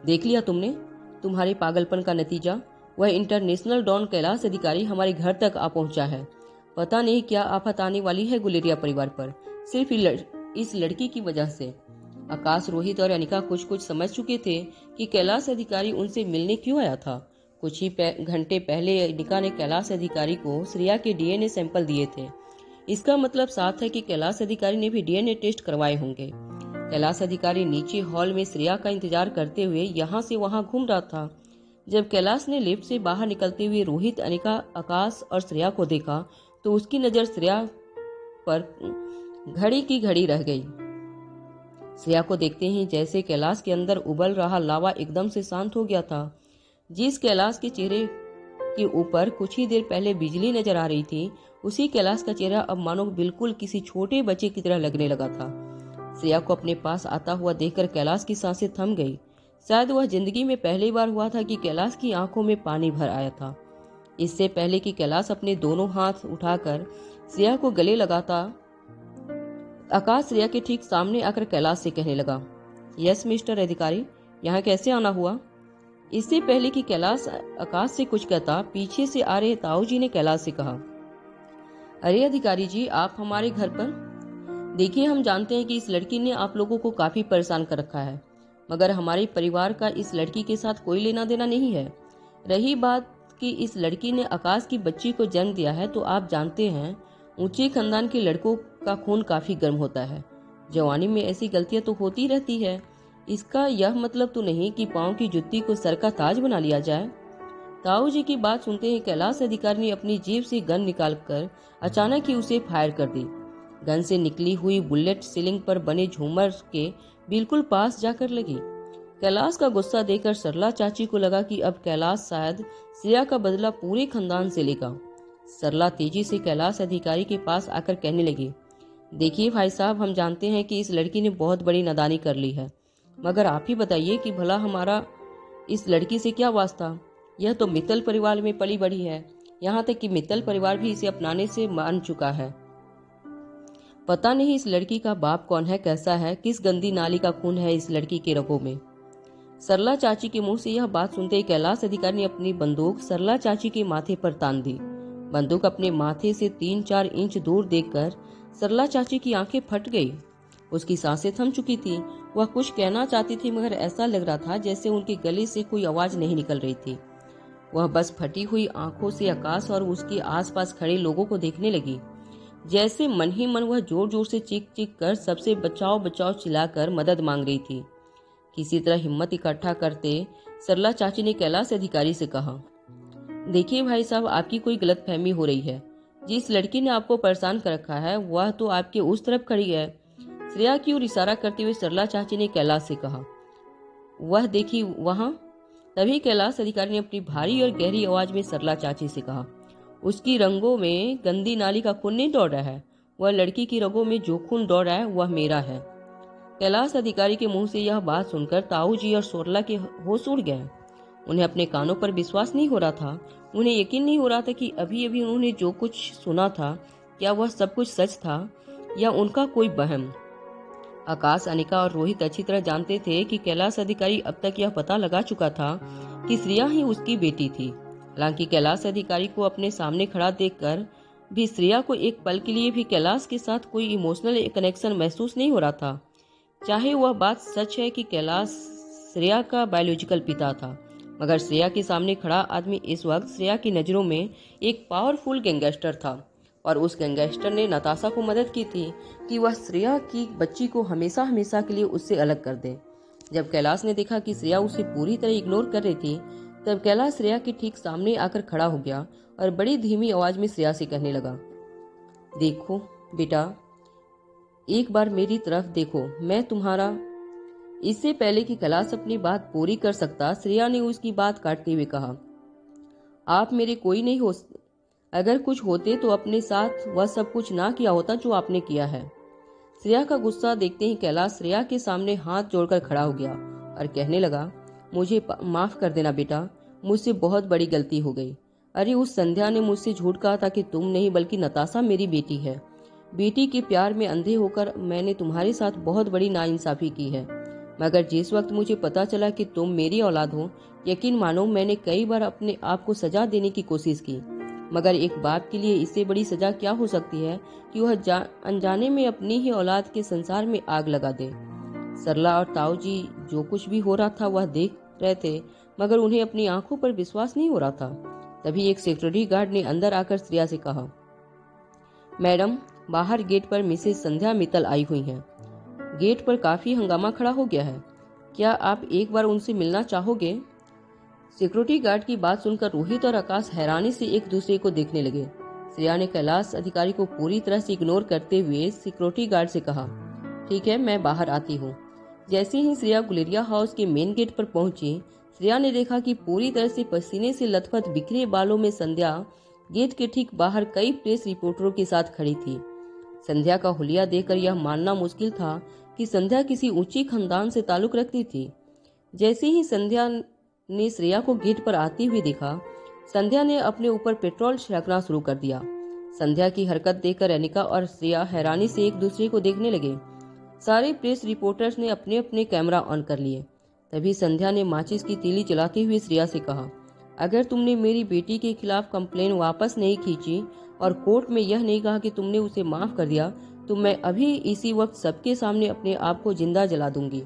देख लिया तुमने तुम्हारे पागलपन का नतीजा। वह इंटरनेशनल डॉन कैलाश अधिकारी हमारे घर तक आ पहुंचा है। पता नहीं क्या आफत आने वाली है गुलेरिया परिवार पर, सिर्फ इस लड़की की वजह से। आकाश, रोहित और अनिका कुछ कुछ समझ चुके थे कि कैलाश अधिकारी उनसे मिलने क्यों आया था। कुछ ही घंटे पहले अनिका ने कैलाश अधिकारी को श्रेया के डीएनए सैंपल दिए थे। इसका मतलब साफ है कि कैलाश अधिकारी ने भी डीएनए टेस्ट करवाए होंगे। कैलाश अधिकारी नीचे हॉल में श्रेया का इंतजार करते हुए यहाँ से वहाँ घूम रहा था। जब कैलाश ने लिफ्ट से बाहर निकलते हुए रोहित, अनिका, आकाश और श्रेया को देखा तो उसकी नजर श्रेया पर घड़ी की घड़ी रह गई। श्रेया को देखते ही जैसे कैलाश के अंदर उबल रहा लावा एकदम से शांत हो गया था। जिस कैलाश के चेहरे के ऊपर कुछ ही देर पहले बिजली नजर आ रही थी, उसी कैलाश का चेहरा अब मानो बिल्कुल किसी छोटे बच्चे की तरह लगने लगा था। श्रेया को अपने पास आता हुआ देखकर कैलाश की सांसें थम गई। शायद वह जिंदगी में पहली बार हुआ था कि कैलाश की आंखों में पानी भर आया था। इससे पहले कि कैलाश अपने दोनों हाथ उठाकर श्रेया को गले लगाता, आकाश श्रेया के ठीक सामने आकर कैलाश से कहने लगा, यस मिस्टर अधिकारी, यहाँ कैसे आना हुआ। इससे पहले कि कैलाश आकाश से कुछ कहता, पीछे से आ रहे ताऊ जी ने कैलाश से कहा, अरे अधिकारी जी, आप हमारे घर पर देखिए। हम जानते हैं कि इस लड़की ने आप लोगों को काफी परेशान कर रखा है, मगर हमारे परिवार का इस लड़की के साथ कोई लेना देना नहीं है। रही बात कि इस लड़की ने आकाश की बच्ची को जन्म दिया है, तो आप जानते हैं ऊंचे खानदान के लड़कों का खून काफी गर्म होता है। जवानी में ऐसी गलतियां तो होती रहती है। इसका यह मतलब तो नहीं कि पांव की जुत्ती को सर का ताज बना लिया जाए। ताऊ जी की बात सुनते ही कैलाश अधिकारी ने अपनी जेब से गन निकालकर अचानक ही उसे फायर कर दी। गन से निकली हुई बुलेट सीलिंग पर बने झूमर के बिल्कुल पास जाकर लगी। कैलाश का गुस्सा देखकर सरला चाची को लगा कि अब कैलाश शायद श्रेया का बदला पूरे खानदान से लेगा। सरला तेजी से कैलाश अधिकारी के पास आकर कहने लगी, देखिए भाई साहब, हम जानते हैं कि इस लड़की ने बहुत बड़ी नादानी कर ली है, मगर आप ही बताइए कि भला हमारा इस लड़की से क्या वास्ता। यह तो मित्तल परिवार में पली बड़ी है, यहाँ तक कि मित्तल परिवार भी इसे अपनाने से मान चुका है। पता नहीं इस लड़की का बाप कौन है, कैसा है, किस गंदी नाली का खून है इस लड़की के रगों में। सरला चाची के मुंह से यह बात सुनते ही कैलाश अधिकारी ने अपनी बंदूक सरला चाची के माथे पर तान दी। बंदूक अपने माथे से 3-4 इंच दूर देखकर सरला चाची की आंखें फट गई। उसकी सांसें थम चुकी थी। वह कुछ कहना चाहती थी, मगर ऐसा लग रहा था जैसे उनके गले से कोई आवाज नहीं निकल रही थी। वह बस फटी हुई आंखों से आकाश और उसके आसपास खड़े लोगों को देखने लगी। जैसे मन ही मन वह जोर जोर से चीख चीख कर सबसे बचाओ बचाओ चिल्लाकर मदद मांग रही थी। किसी तरह हिम्मत इकट्ठा करते सरला चाची ने कैलाश अधिकारी से कहा, देखिए भाई साहब, आपकी कोई गलतफहमी हो रही है। जिस लड़की ने आपको परेशान कर रखा है वह तो आपके उस तरफ खड़ी है। श्रेया की ओर इशारा करते हुए सरला चाची ने कैलाश से कहा, वह देखी वहां। तभी कैलाश अधिकारी ने अपनी भारी और गहरी आवाज में सरला चाची से कहा, उसकी रंगों में गंदी नाली का खून नहीं दौड़ रहा है, वह लड़की की रगों में जो खून दौड़ रहा है वह मेरा है। कैलाश अधिकारी के मुंह से यह बात सुनकर ताऊ जी और सोरला के होश उड़ गए। उन्हें अपने कानों पर विश्वास नहीं हो रहा था। उन्हें यकीन नहीं हो रहा था कि अभी अभी उन्होंने जो कुछ सुना था, क्या वह सब कुछ सच था या उनका कोई वहम। आकाश, अनिका और रोहित अच्छी तरह जानते थे कि कैलाश अधिकारी अब तक यह पता लगा चुका था कि श्रेया ही उसकी बेटी थी। हालांकि कैलाश अधिकारी को अपने सामने खड़ा देखकर भी श्रेया को एक पल के लिए भी कैलाश के साथ कोई इमोशनल कनेक्शन महसूस नहीं हो रहा था। चाहे वह बात सच है कि कैलाश श्रेया का बायोलॉजिकल पिता था, मगर श्रेया के सामने खड़ा आदमी इस वक्त श्रेया की नज़रों में एक पावरफुल गैंगस्टर था, और उस गैंगस्टर ने नताशा को मदद की थी कि वह श्रेया की बच्ची को हमेशा हमेशा के लिए उससे अलग कर दे। जब कैलाश ने देखा कि श्रेया उसे पूरी तरह इग्नोर कर रही थी, तब कैलाश श्रेया के ठीक सामने आकर खड़ा हो गया और बड़ी धीमी आवाज में श्रेया से कहने लगा, देखो बेटा, एक बार मेरी तरफ देखो, मैं तुम्हारा। इससे पहले कि कैलाश अपनी बात पूरी कर सकता, श्रेया ने उसकी बात काटते हुए कहा, आप मेरे कोई नहीं हो। अगर कुछ होते तो अपने साथ वह सब कुछ ना किया होता जो आपने किया है। श्रेया का गुस्सा देखते ही कैलाश श्रेया के सामने हाथ जोड़कर खड़ा हो गया और कहने लगा, मुझे माफ कर देना बेटा, मुझसे बहुत बड़ी गलती हो गई। अरे उस संध्या ने मुझसे झूठ कहा था कि तुम नहीं बल्कि नताशा मेरी बेटी है। बेटी के प्यार में अंधे होकर मैंने तुम्हारे साथ बहुत बड़ी नाइंसाफी की है, मगर जिस वक्त मुझे पता चला कि तुम मेरी औलाद हो, यकीन मानो मैंने कई बार अपने आप को सजा देने की कोशिश की, मगर एक बाप के लिए इससे बड़ी सजा क्या हो सकती है कि वह अनजाने में अपनी ही औलाद के संसार में आग लगा दे। सरला और ताऊ जी जो कुछ भी हो रहा था वह देख रहे थे, मगर उन्हें अपनी आंखों पर विश्वास नहीं हो रहा था। तभी एक सिक्योरिटी गार्ड ने अंदर आकर श्रेया से कहा, मैडम, बाहर गेट पर मिसेस संध्या मित्तल आई हुई हैं। गेट पर काफी हंगामा खड़ा हो गया है, क्या आप एक बार उनसे मिलना चाहोगे? सिक्योरिटी गार्ड की बात सुनकर रोहित और आकाश हैरानी से एक दूसरे को देखने लगे। श्रेया ने कैलाश अधिकारी को पूरी तरह से इग्नोर करते हुए सिक्योरिटी गार्ड से कहा, ठीक है, मैं बाहर आती हूँ। जैसे ही श्रेया गुलेरिया हाउस के मेन गेट पर पहुंची, श्रेया ने देखा कि पूरी तरह से पसीने से लथपथ बिखरे बालों में संध्या गेट के ठीक बाहर कई प्रेस रिपोर्टरों के साथ खड़ी थी। संध्या का हुलिया देखकर यह मानना मुश्किल था कि संध्या किसी ऊंची खानदान से ताल्लुक रखती थी। जैसे ही संध्या ने श्रेया को गेट पर आती हुई देखा, संध्या ने अपने ऊपर पेट्रोल छिड़कना शुरू कर दिया। संध्या की हरकत देखकर अनिका और श्रेया हैरानी से एक दूसरे को देखने लगे। सारे प्रेस रिपोर्टर्स ने अपने अपने कैमरा ऑन कर लिए। तभी संध्या ने माचिस की तीली जलाते हुए श्रेया से कहा, अगर तुमने मेरी बेटी के खिलाफ कंप्लेन वापस नहीं खींची और कोर्ट में यह नहीं कहा कि तुमने उसे माफ कर दिया, तो मैं अभी इसी वक्त सबके सामने अपने आप को जिंदा जला दूंगी।